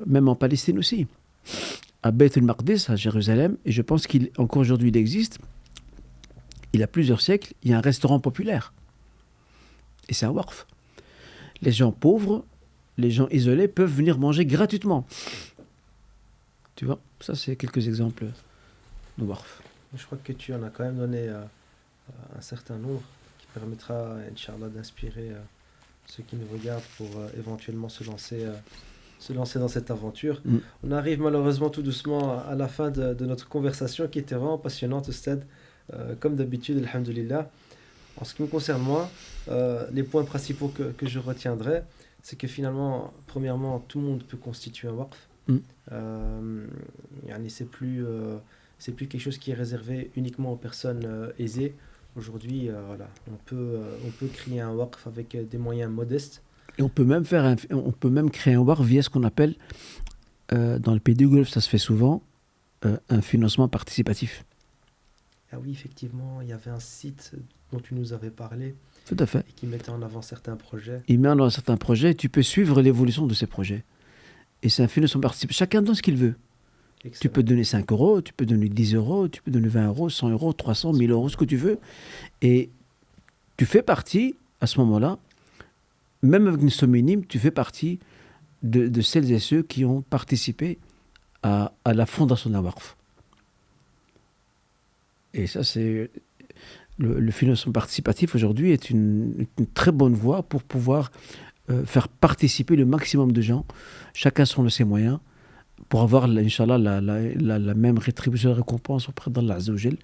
Speaker 1: même en Palestine aussi, à Beit el-Maqdis, à Jérusalem, et je pense qu'encore aujourd'hui il existe, il y a plusieurs siècles, il y a un restaurant populaire. Et c'est un waqf. Les gens pauvres, les gens isolés peuvent venir manger gratuitement. Tu vois, ça c'est quelques exemples de waqf.
Speaker 2: Je crois que tu en as quand même donné un certain nombre qui permettra, Inch'Allah, d'inspirer ceux qui nous regardent pour éventuellement se lancer dans cette aventure. On arrive malheureusement tout doucement à la fin de notre conversation qui était vraiment passionnante, Oustad. Comme d'habitude, alhamdoulilah. En ce qui me concerne moi, les points principaux que je retiendrai, c'est que finalement, premièrement, tout le monde peut constituer un waqf. C'est plus quelque chose qui est réservé uniquement aux personnes aisées. Aujourd'hui, on peut créer un waqf avec des moyens modestes.
Speaker 1: Et on peut même créer un waqf via ce qu'on appelle, dans le pays du Golfe, ça se fait souvent, un financement participatif.
Speaker 2: Ah oui, effectivement, il y avait un site dont tu nous avais parlé.
Speaker 1: Tout à fait.
Speaker 2: Et qui mettait en avant certains projets.
Speaker 1: Il met en avant certains projets, tu peux suivre l'évolution de ces projets. Et c'est un financement participatif. Chacun donne ce qu'il veut. Excellent. Tu peux donner 5 euros, tu peux donner 10 euros, tu peux donner 20 euros, 100 euros, 300, 1000 euros, ce que tu veux. Et tu fais partie, à ce moment-là, même avec une somme minime, tu fais partie de celles et ceux qui ont participé à la fondation d'un waqf. Et ça, c'est le financement participatif aujourd'hui est une très bonne voie pour pouvoir faire participer le maximum de gens, chacun selon ses moyens, pour avoir, Inch'Allah, la même rétribution et récompense auprès d'Allah Azza wa Jal,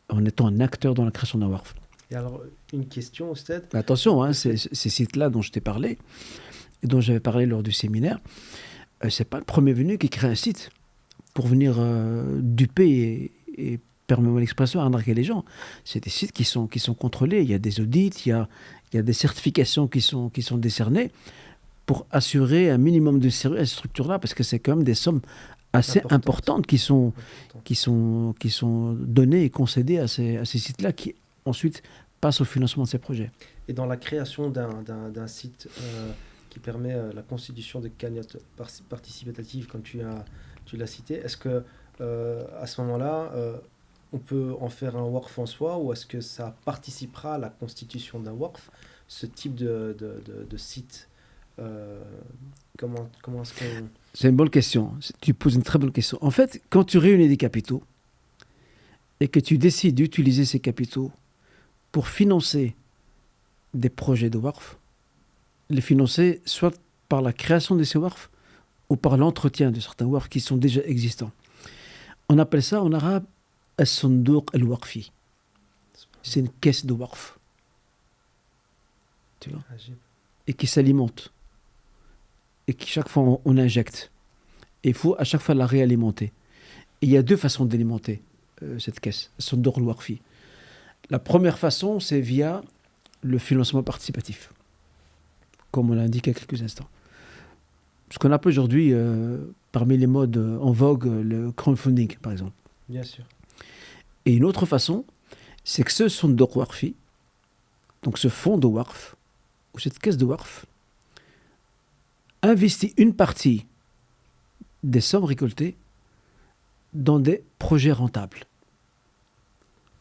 Speaker 1: en étant un acteur dans la création d'un waqf.
Speaker 2: Et alors, une question, Oustad.
Speaker 1: Attention, hein, ces sites-là dont je t'ai parlé, et dont j'avais parlé lors du séminaire, c'est pas le premier venu qui crée un site pour venir duper et permets-moi l'expression, arnaquer les gens. C'est des sites qui sont contrôlés. Il y a des audits, il y a des certifications qui sont décernées pour assurer un minimum de sérieux à ces structures-là, parce que c'est quand même des sommes assez importantes qui sont données et concédées à ces sites-là qui ensuite passent au financement de ces projets.
Speaker 2: Et dans la création d'un site qui permet la constitution de cagnottes participatives, comme tu l'as cité, est-ce que à ce moment-là, on peut en faire un waqf en soi, ou est-ce que ça participera à la constitution d'un waqf, ce type de site comment est-ce qu'on...
Speaker 1: C'est une bonne question. Tu poses une très bonne question. En fait, quand tu réunis des capitaux et que tu décides d'utiliser ces capitaux pour financer des projets de waqf, les financer soit par la création de ces waqf ou par l'entretien de certains waqf qui sont déjà existants. On appelle ça en arabe as-sunduq al-waqfi. C'est une caisse de waqf. Tu vois ? Et qui s'alimente. Et qui chaque fois on injecte. Et il faut à chaque fois la réalimenter. Et il y a deux façons d'alimenter cette caisse, as-sunduq al-waqfi. La première façon, c'est via le financement participatif, comme on l'a indiqué il y a quelques instants. Ce qu'on appelle aujourd'hui, parmi les modes en vogue, le crowdfunding, par exemple.
Speaker 2: Bien sûr.
Speaker 1: Et une autre façon, c'est que ce sunduq waqfi, donc ce fonds de waqf, ou cette caisse de waqf, investit une partie des sommes récoltées dans des projets rentables,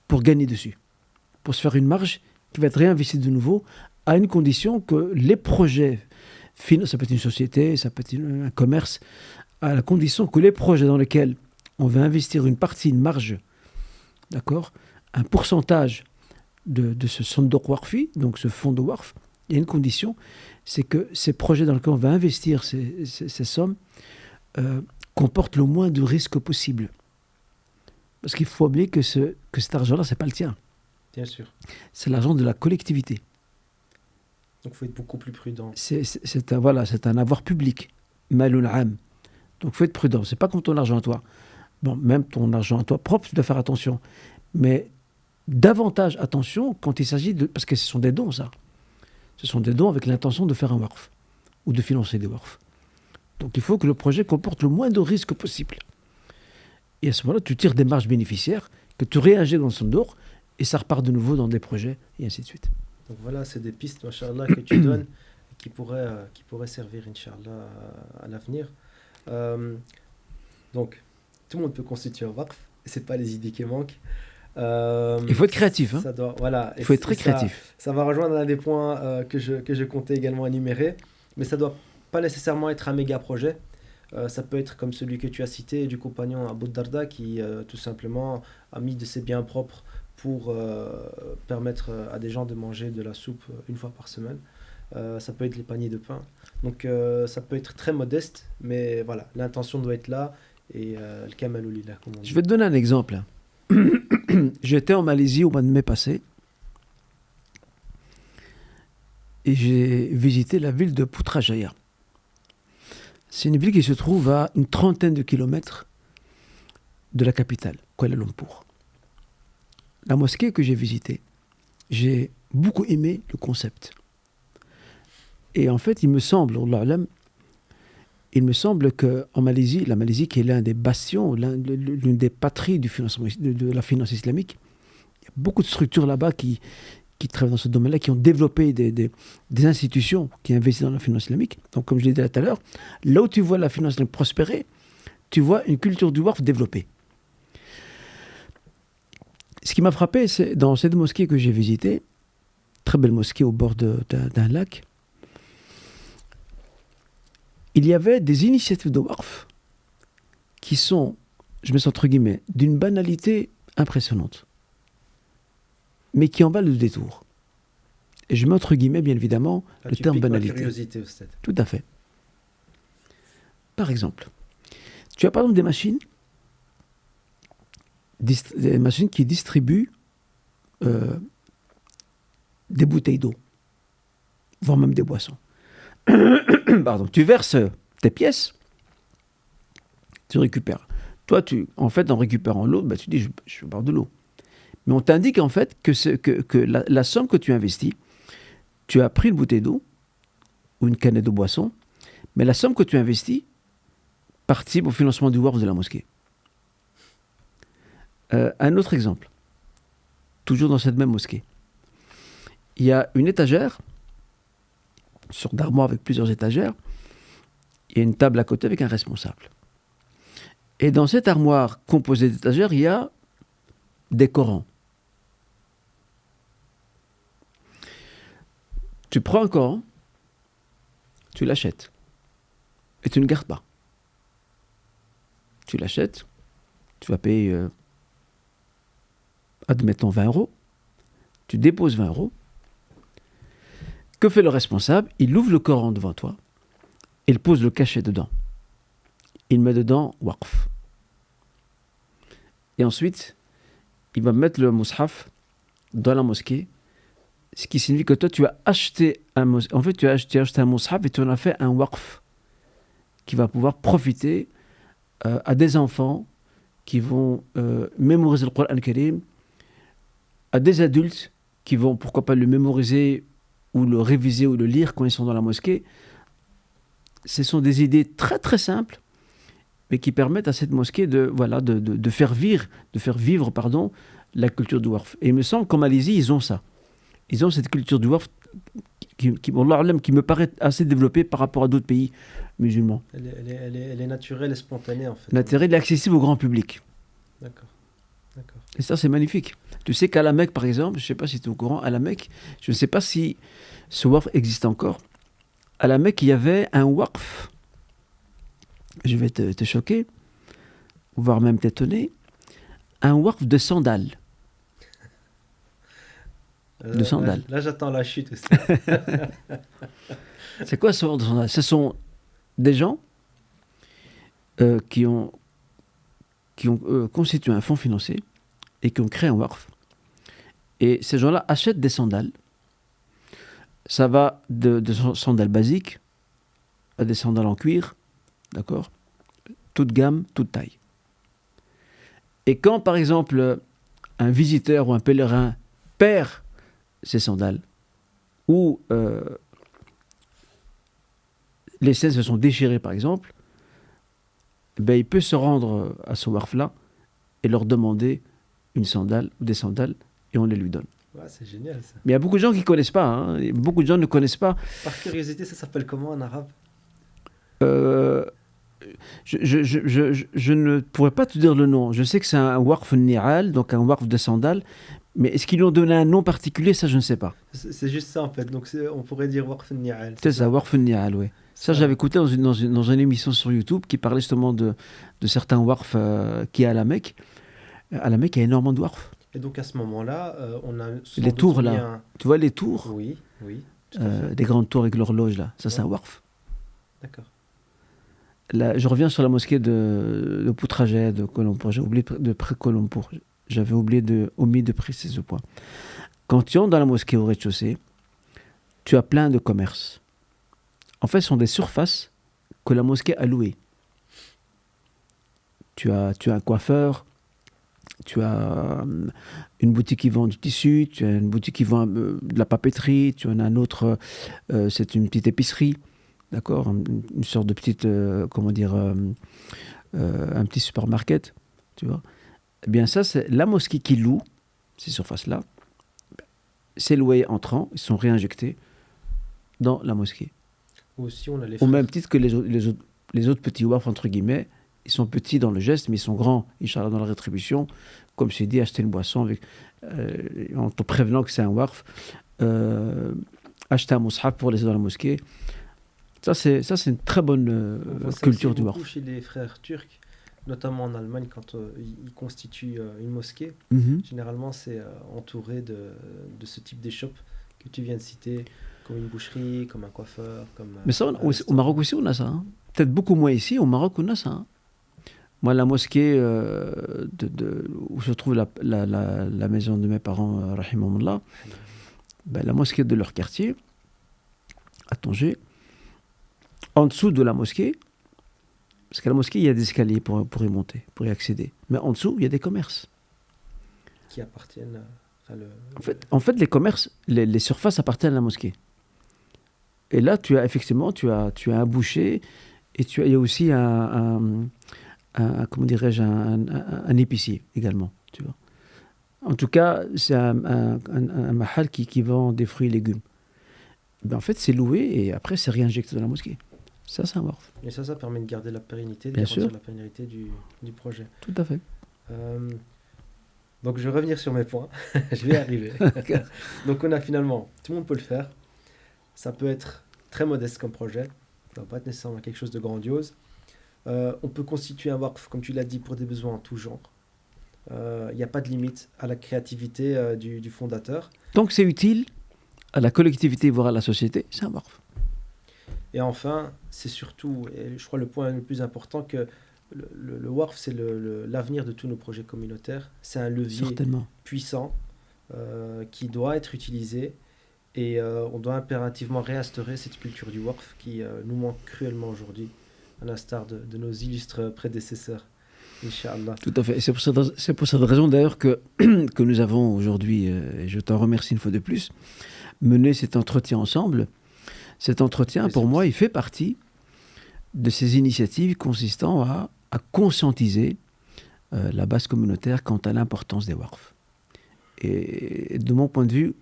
Speaker 1: pour gagner dessus, pour se faire une marge qui va être réinvestie de nouveau, à une condition que les projets, ça peut être une société, ça peut être un commerce, à la condition que les projets dans lesquels on va investir une partie, une marge, d'accord, un pourcentage de ce sunduq waqfi, donc ce fonds de waqf, il y a une condition, c'est que ces projets dans lesquels on va investir ces sommes comportent le moins de risques possible. Parce qu'il faut oublier que cet argent-là, ce n'est pas le tien.
Speaker 2: Bien sûr.
Speaker 1: C'est l'argent de la collectivité.
Speaker 2: Donc il faut être beaucoup plus prudent.
Speaker 1: C'est un avoir public, malul am. Donc il faut être prudent. Ce n'est pas comme ton argent à toi. Bon, même ton argent à toi propre, tu dois faire attention. Mais davantage attention quand il s'agit de... Parce que ce sont des dons, ça. Ce sont des dons avec l'intention de faire un waqf ou de financer des waqf. Donc il faut que le projet comporte le moins de risques possible. Et à ce moment-là, tu tires des marges bénéficiaires que tu réinjectes dans son dor et ça repart de nouveau dans des projets et ainsi de suite.
Speaker 2: Donc voilà, c'est des pistes, machallah, que tu donnes qui pourraient servir, Inch'Allah, à l'avenir. Donc, tout le monde peut constituer un waqf, c'est pas les idées qui manquent.
Speaker 1: Il faut être créatif. Hein.
Speaker 2: Voilà,
Speaker 1: il faut être très créatif.
Speaker 2: Ça va rejoindre un des points que je comptais également énumérer, mais ça doit pas nécessairement être un méga projet. Ça peut être comme celui que tu as cité du compagnon Abu Darda qui tout simplement a mis de ses biens propres pour permettre à des gens de manger de la soupe une fois par semaine. Ça peut être les paniers de pain. Donc ça peut être très modeste, mais voilà, l'intention doit être là et le kamalou lillah, comme on dit.
Speaker 1: Je vais te donner un exemple. J'étais en Malaisie au mois de mai passé et j'ai visité la ville de Putrajaya. C'est une ville qui se trouve à une 30aine de kilomètres de la capitale, Kuala Lumpur. La mosquée que j'ai visitée, j'ai beaucoup aimé le concept. Et en fait, il me semble qu'en Malaisie, la Malaisie qui est l'un des bastions, l'une des patries du financement, de la finance islamique, il y a beaucoup de structures là-bas qui travaillent dans ce domaine-là, qui ont développé des institutions qui investissent dans la finance islamique. Donc, comme je l'ai dit tout à l'heure, là où tu vois la finance islamique prospérer, tu vois une culture du waqf développée. Ce qui m'a frappé, c'est dans cette mosquée que j'ai visitée, très belle mosquée au bord d'un lac, il y avait des initiatives de waqf qui sont, je mets ça entre guillemets, d'une banalité impressionnante, mais qui en valent le détour. Et je mets entre guillemets, bien évidemment, le terme banalité.
Speaker 2: Curiosité, Oustad.
Speaker 1: Tout à fait. Par exemple, tu as par exemple des machines qui distribuent des bouteilles d'eau, voire même des boissons. Pardon. Tu verses tes pièces, tu récupères. Toi, en récupérant l'eau, tu dis je bois de l'eau. Mais on t'indique en fait que la somme que tu investis, tu as pris une bouteille d'eau ou une canette de boisson, mais la somme que tu investis participe au financement du waqf de la mosquée. Un autre exemple, toujours dans cette même mosquée. Il y a une étagère, sorte d'armoire avec plusieurs étagères, il y a une table à côté avec un responsable. Et dans cette armoire composée d'étagères, il y a des Corans. Tu prends un Coran, tu l'achètes, et tu ne gardes pas. Tu l'achètes, tu vas payer, admettons 20 €, tu déposes 20 €. Que fait le responsable? Il ouvre le Coran devant toi, il pose le cachet dedans. Il met dedans waqf. Et ensuite, il va mettre le mushaf dans la mosquée, ce qui signifie que toi, tu as acheté un mushaf. En fait, tu as acheté un mushaf et tu en as fait un waqf qui va pouvoir profiter à des enfants qui vont mémoriser le Coran Karim, à des adultes qui vont, pourquoi pas, le mémoriser ou le réviser ou le lire quand ils sont dans la mosquée. Ce sont des idées très très simples, mais qui permettent à cette mosquée de faire vivre la culture du waqf. Et il me semble qu'en Malaisie, ils ont ça. Ils ont cette culture du waqf qui me paraît assez développée par rapport à d'autres pays musulmans.
Speaker 2: Elle est naturelle et spontanée, en fait.
Speaker 1: L'intérêt est accessible au grand public.
Speaker 2: D'accord.
Speaker 1: Et ça, c'est magnifique. Tu sais qu'à la Mecque, par exemple, je ne sais pas si tu es au courant, à la Mecque, je ne sais pas si ce waqf existe encore. À la Mecque, il y avait un waqf, je vais te choquer, voire même t'étonner, un waqf de sandales. De sandales.
Speaker 2: Là, j'attends la chute aussi.
Speaker 1: C'est quoi ce waqf de sandales? Ce sont des gens qui ont constitué un fonds financier et qui ont créé un waqf. Et ces gens-là achètent des sandales. Ça va de sandales basiques à des sandales en cuir, d'accord? Toute gamme, toute taille. Et quand, par exemple, un visiteur ou un pèlerin perd ses sandales, ou les selles se sont déchirées par exemple, ben, il peut se rendre à ce waqf-là et leur demander une sandale ou des sandales et on les lui donne.
Speaker 2: Ouais, c'est génial ça.
Speaker 1: Mais il y a beaucoup de gens qui ne connaissent pas. Hein. Beaucoup de gens ne connaissent pas.
Speaker 2: Par curiosité, ça s'appelle comment en arabe?
Speaker 1: Euh, je ne pourrais pas te dire le nom. Je sais que c'est un waqf ni'al, donc un waqf de sandales. Mais est-ce qu'ils lui ont donné un nom particulier? Ça, je ne sais pas.
Speaker 2: C'est juste ça en fait. Donc on pourrait dire waqf ni'al.
Speaker 1: C'est ça, waqf ni'al, oui. Ça, j'avais écouté dans une émission sur YouTube qui parlait justement de certains waqf qui est à la Mecque. À la Mecque, il y a énormément de waqf.
Speaker 2: Et donc à ce moment-là, on a
Speaker 1: les tours là. Tu vois les tours?
Speaker 2: Oui, oui.
Speaker 1: Des grandes tours avec l'horloge là. Ça, c'est un waqf.
Speaker 2: D'accord.
Speaker 1: Là, je reviens sur la mosquée de Poutrajet, de Colombourg. J'ai oublié de Colombourg. J'avais omis de préciser ce point. Quand tu entres dans la mosquée au rez-de-chaussée, tu as plein de commerces. En fait, ce sont des surfaces que la mosquée a louées. Tu as un coiffeur, tu as une boutique qui vend du tissu, tu as une boutique qui vend de la papeterie, tu en as un autre, c'est une petite épicerie, d'accord, une sorte de petite, un petit supermarket, tu vois. Eh bien ça, c'est la mosquée qui loue ces surfaces-là. Ces loyers entrants, ils sont réinjectés dans la mosquée.
Speaker 2: Aussi, on a
Speaker 1: au même titre que les autres petits waqf, entre guillemets, ils sont petits dans le geste, mais ils sont grands, Inch'Allah, dans la rétribution. Comme je dit, acheter une boisson en te prévenant que c'est un waqf, acheter un mushaf pour laisser dans la mosquée. Ça, c'est une très bonne culture du waqf.
Speaker 2: Chez les frères turcs, notamment en Allemagne, quand ils constituent une mosquée, généralement c'est entouré de ce type d'échoppe que tu viens de citer, comme une boucherie, comme un coiffeur.
Speaker 1: Mais ça, au Maroc aussi, on a ça. Hein. Peut-être beaucoup moins ici, au Maroc, on a ça. Hein. Moi, la mosquée où se trouve la maison de mes parents, rahimahumullah, ben, la mosquée de leur quartier, à Tanger, en dessous de la mosquée, parce qu'à la mosquée, il y a des escaliers pour y monter, pour y accéder. Mais en dessous, il y a des commerces.
Speaker 2: Qui appartiennent
Speaker 1: En fait, les commerces, les surfaces appartiennent à la mosquée. Et là, tu as un boucher et il y a aussi comment dirais-je, un épicier également, tu vois. En tout cas, c'est un mahal qui vend des fruits et légumes. Ben, en fait, c'est loué et après, c'est réinjecté dans la mosquée. Ça, c'est un waqf.
Speaker 2: Et ça permet de garder la pérennité,
Speaker 1: Bien sûr.
Speaker 2: La pérennité du projet.
Speaker 1: Tout à fait.
Speaker 2: Donc, je vais revenir sur mes points. Je vais y arriver. Donc, on a finalement, tout le monde peut le faire. Ça peut être très modeste comme projet. Ça ne va pas être nécessairement quelque chose de grandiose. On peut constituer un waqf, comme tu l'as dit, pour des besoins en tout genre. Il n'y a pas de limite à la créativité du fondateur.
Speaker 1: Tant que c'est utile à la collectivité, voire à la société, c'est un waqf.
Speaker 2: Et enfin, c'est surtout, et je crois le point le plus important, que le waqf, c'est l'avenir de tous nos projets communautaires. C'est un levier puissant qui doit être utilisé. Et on doit impérativement réinstaurer cette culture du waqf qui nous manque cruellement aujourd'hui, à l'instar de nos illustres prédécesseurs, Inch'Allah.
Speaker 1: Tout à fait. Et c'est pour cette raison d'ailleurs que nous avons aujourd'hui, et je t'en remercie une fois de plus, mené cet entretien ensemble. Cet entretien, pour moi, il fait partie de ces initiatives consistant à conscientiser la base communautaire quant à l'importance des waqf. Et de mon point de vue,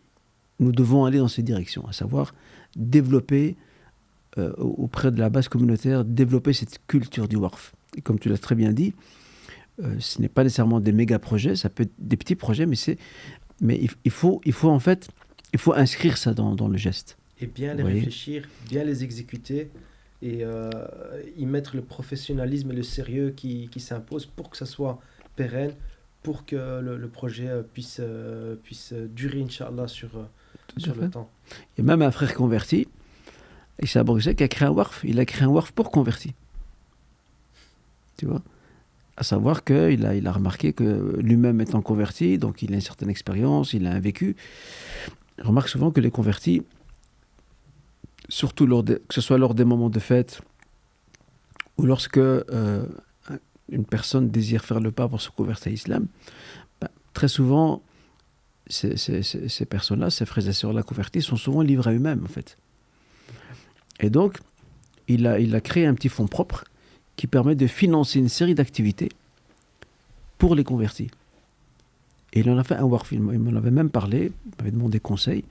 Speaker 1: nous devons aller dans cette direction, à savoir développer auprès de la base communautaire, développer cette culture du waqf. Et comme tu l'as très bien dit, ce n'est pas nécessairement des méga projets, ça peut être des petits projets, mais il faut en fait, il faut inscrire ça dans le geste.
Speaker 2: Et bien les réfléchir, bien les exécuter et y mettre le professionnalisme et le sérieux qui s'impose pour que ça soit pérenne, pour que le projet puisse durer, Inch'Allah, sur le temps.
Speaker 1: Il y a même un frère converti, Issa Bruxelles, qui a créé un waqf. Il a créé un waqf pour convertis. Tu vois ? À savoir qu'il a remarqué que lui-même étant converti, donc il a une certaine expérience, il a un vécu. Il remarque souvent que les convertis, surtout que ce soit lors des moments de fête ou lorsque une personne désire faire le pas pour se convertir à l'islam, très souvent, ces personnes-là, ces frères et sœurs-là convertis, sont souvent livrés à eux-mêmes, en fait. Et donc, il a créé un petit fonds propre qui permet de financer une série d'activités pour les convertis. Et il en a fait un waqf, il m'en avait même parlé, il m'avait demandé conseil,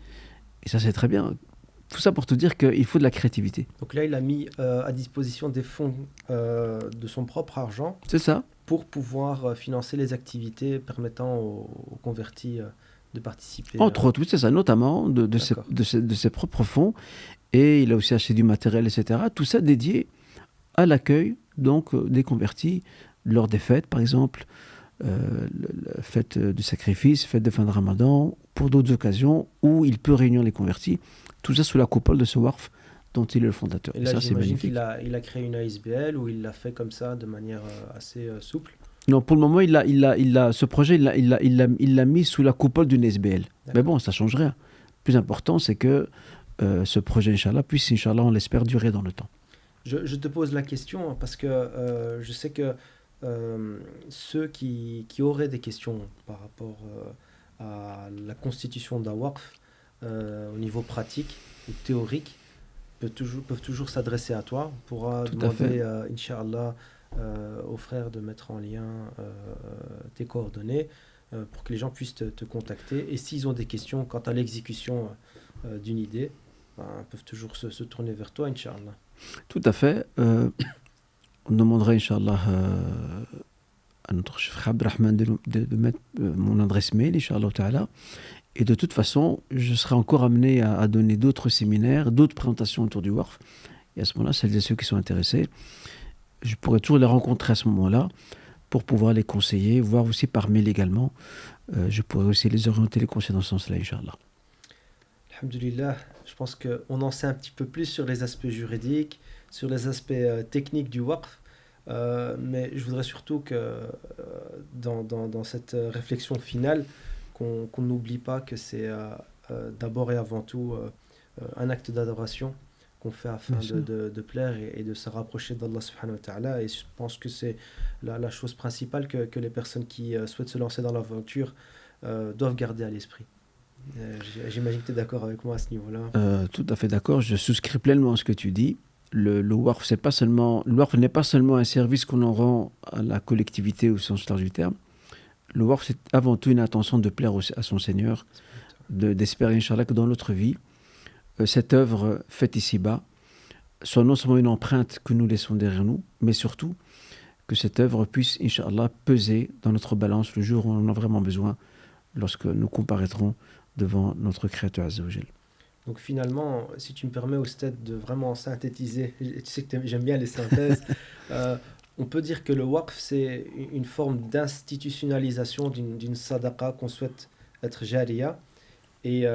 Speaker 1: et ça c'est très bien. Tout ça pour te dire qu'il faut de la créativité.
Speaker 2: Donc là, il a mis à disposition des fonds de son propre argent
Speaker 1: C'est ça.
Speaker 2: pour pouvoir financer les activités permettant aux convertis de participer.
Speaker 1: Entre autres, oui, c'est ça, notamment de ses propres fonds. Et il a aussi acheté du matériel, etc. Tout ça dédié à l'accueil donc, des convertis lors des fêtes, par exemple, fête du sacrifice, fête de fin de Ramadan, pour d'autres occasions où il peut réunir les convertis. Tout ça sous la coupole de ce waqf dont il est le fondateur.
Speaker 2: Et là,
Speaker 1: ça,
Speaker 2: j'imagine qu'il a créé une ASBL ou il l'a fait comme ça de manière assez souple.
Speaker 1: Non, pour le moment, ce projet, il l'a mis sous la coupole d'une SBL. Mais bon, ça ne change rien. Le plus important, c'est que ce projet, Inch'Allah, puisse, Inch'Allah, on l'espère, durer dans le temps.
Speaker 2: Je te pose la question parce que je sais que ceux qui auraient des questions par rapport à la constitution d'un waqf au niveau pratique ou théorique peuvent toujours s'adresser à toi. On pourra demander, Inch'Allah, aux frères de mettre en lien tes coordonnées pour que les gens puissent te contacter. Et s'ils ont des questions quant à l'exécution d'une idée, peuvent toujours se tourner vers toi, Inch'Allah.
Speaker 1: Tout à fait. On demanderait, Inch'Allah, à notre chef Abdrahman de mettre mon adresse mail, Inch'Allah Ta'ala. Et de toute façon, je serai encore amené à donner d'autres séminaires, d'autres présentations autour du waqf. Et à ce moment-là, celles et ceux qui sont intéressés, je pourrai toujours les rencontrer à ce moment-là pour pouvoir les conseiller, voire aussi par mail également. Je pourrai aussi les orienter, les conseiller dans ce sens-là, Inch'Allah.
Speaker 2: Alhamdulillah, je pense qu'on en sait un petit peu plus sur les aspects juridiques, sur les aspects techniques du waqf. Mais je voudrais surtout que dans cette réflexion finale, qu'on n'oublie pas que c'est d'abord et avant tout un acte d'adoration qu'on fait afin de plaire et de se rapprocher d'Allah subhanahu wa ta'ala. Et je pense que c'est la chose principale que les personnes qui souhaitent se lancer dans l'aventure doivent garder à l'esprit. J'imagine que tu es d'accord avec moi à ce niveau-là.
Speaker 1: Tout à fait d'accord, je souscris pleinement à ce que tu dis. Le waqf n'est pas seulement un service qu'on en rend à la collectivité au sens large du terme. Le waqf, c'est avant tout une intention de plaire à son Seigneur, d'espérer, Inch'Allah, que dans notre vie, cette œuvre faite ici-bas soit non seulement une empreinte que nous laissons derrière nous, mais surtout que cette œuvre puisse, Inch'Allah, peser dans notre balance le jour où on en a vraiment besoin, lorsque nous comparaîtrons devant notre Créateur Azza wa Jal.
Speaker 2: Donc finalement, si tu me permets, Oustad, de vraiment synthétiser, tu sais que j'aime bien les synthèses, on peut dire que le waqf, c'est une forme d'institutionnalisation d'une sadaqa qu'on souhaite être jariya. Et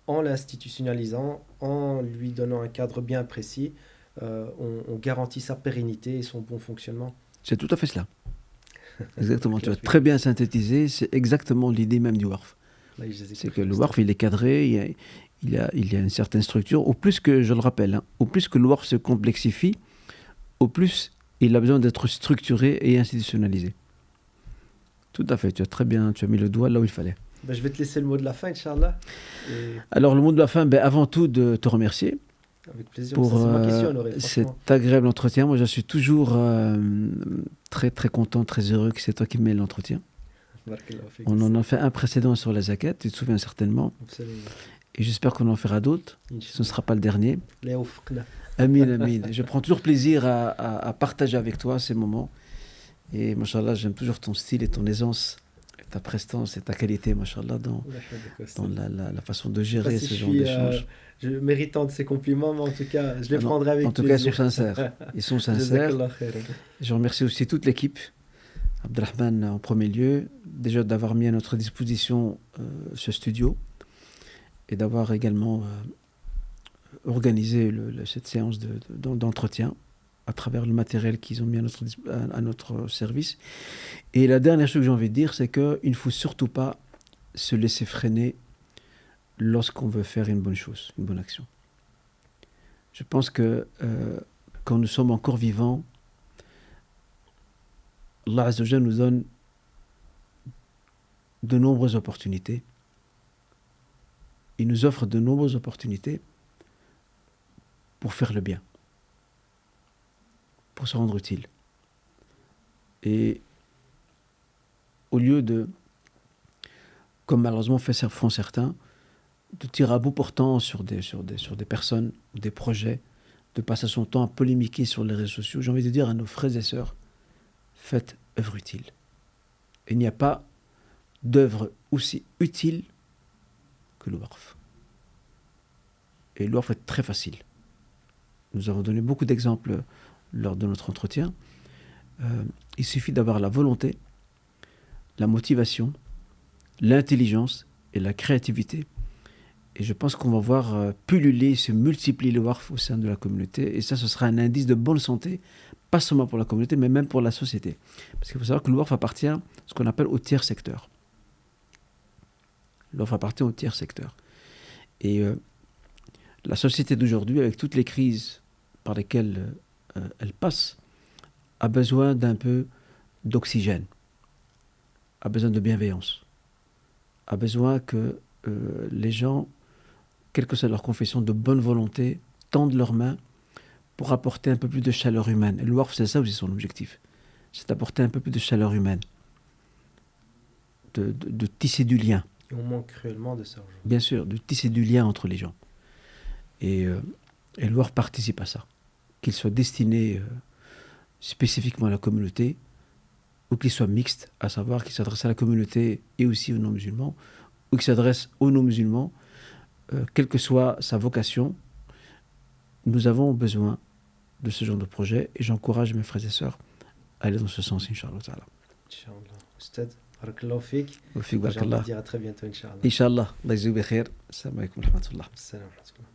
Speaker 2: en l'institutionnalisant, en lui donnant un cadre bien précis, on garantit sa pérennité et son bon fonctionnement.
Speaker 1: C'est tout à fait cela. Exactement, tu as très bien synthétisé, c'est exactement l'idée même du waqf. C'est que le waqf, il est cadré, il y a une certaine structure. Au plus que, je le rappelle, au plus que le waqf se complexifie, au plus il a besoin d'être structuré et institutionnalisé. Tout à fait, tu as mis le doigt là où il fallait.
Speaker 2: Je vais te laisser le mot de la fin, Inch'Allah.
Speaker 1: Alors, le mot de la fin, avant tout, de te remercier.
Speaker 2: Avec plaisir,
Speaker 1: pour
Speaker 2: ça, c'est ma question, Honoré,
Speaker 1: cet agréable entretien. Moi, je suis toujours très, très content, très heureux que c'est toi qui me mets l'entretien. On en a fait un précédent sur la zakat, tu te souviens certainement.
Speaker 2: Absolument.
Speaker 1: Et j'espère qu'on en fera d'autres. Ce ne sera pas le dernier.
Speaker 2: Amin,
Speaker 1: amin. Je prends toujours plaisir à partager avec toi ces moments. Et machallah, j'aime toujours ton style et ton aisance, ta prestance et ta qualité, machallah, dans la façon de gérer ce genre d'échange.
Speaker 2: Je méritant de ces compliments, mais en tout cas, je les prendrai avec plaisir.
Speaker 1: En tout cas, ils sont sincères. Ils sont sincères. Je remercie aussi toute l'équipe. Abdrahman en premier lieu, déjà d'avoir mis à notre disposition ce studio et d'avoir également organisé cette séance d'entretien à travers le matériel qu'ils ont mis à notre service. Et la dernière chose que j'ai envie de dire, c'est qu'il ne faut surtout pas se laisser freiner lorsqu'on veut faire une bonne chose, une bonne action. Je pense que quand nous sommes encore vivants, Allah Azza wa Jalla nous donne de nombreuses opportunités. Il nous offre de nombreuses opportunités pour faire le bien, pour se rendre utile. Et au lieu de, comme malheureusement font certains, de tirer à bout portant sur des personnes, des projets, de passer son temps à polémiquer sur les réseaux sociaux, j'ai envie de dire à nos frères et sœurs, faites œuvre utile. Il n'y a pas d'œuvre aussi utile que le Waqf. Et le Waqf est très facile. Nous avons donné beaucoup d'exemples lors de notre entretien. Il suffit d'avoir la volonté, la motivation, l'intelligence et la créativité. Et je pense qu'on va voir pulluler, se multiplier le Waqf au sein de la communauté. Et ça, ce sera un indice de bonne santé, pas seulement pour la communauté, mais même pour la société. Parce qu'il faut savoir que le Waqf appartient à ce qu'on appelle au tiers secteur. Le Waqf appartient au tiers secteur. Et la société d'aujourd'hui, avec toutes les crises par lesquelles elle passe, a besoin d'un peu d'oxygène, a besoin de bienveillance, a besoin que les gens, quelle que soit leur confession, de bonne volonté, tendent leurs mains pour apporter un peu plus de chaleur humaine. Et le Waqf, c'est ça aussi son objectif. C'est d'apporter un peu plus de chaleur humaine, de tisser du lien.
Speaker 2: Et on manque cruellement de ça aujourd'hui.
Speaker 1: Bien sûr, de tisser du lien entre les gens. Et le Waqf participe à ça. Qu'il soit destiné spécifiquement à la communauté, ou qu'il soit mixte, à savoir qu'il s'adresse à la communauté et aussi aux non-musulmans, ou qu'il s'adresse aux non-musulmans, quelle que soit sa vocation, nous avons besoin de ce genre de projet et j'encourage mes frères et sœurs à aller dans ce sens, Inch'Allah.
Speaker 2: Inch'Allah. Oustad, barakallahu fik.
Speaker 1: Wa fik
Speaker 2: J'ai envie de
Speaker 1: barakallah.
Speaker 2: dire à très bientôt, Inch'Allah.
Speaker 1: Inch'Allah. Allah yajzak bi khair. Assalamu alaikum wa rahmatullah.
Speaker 2: Salam wa rahmatullah.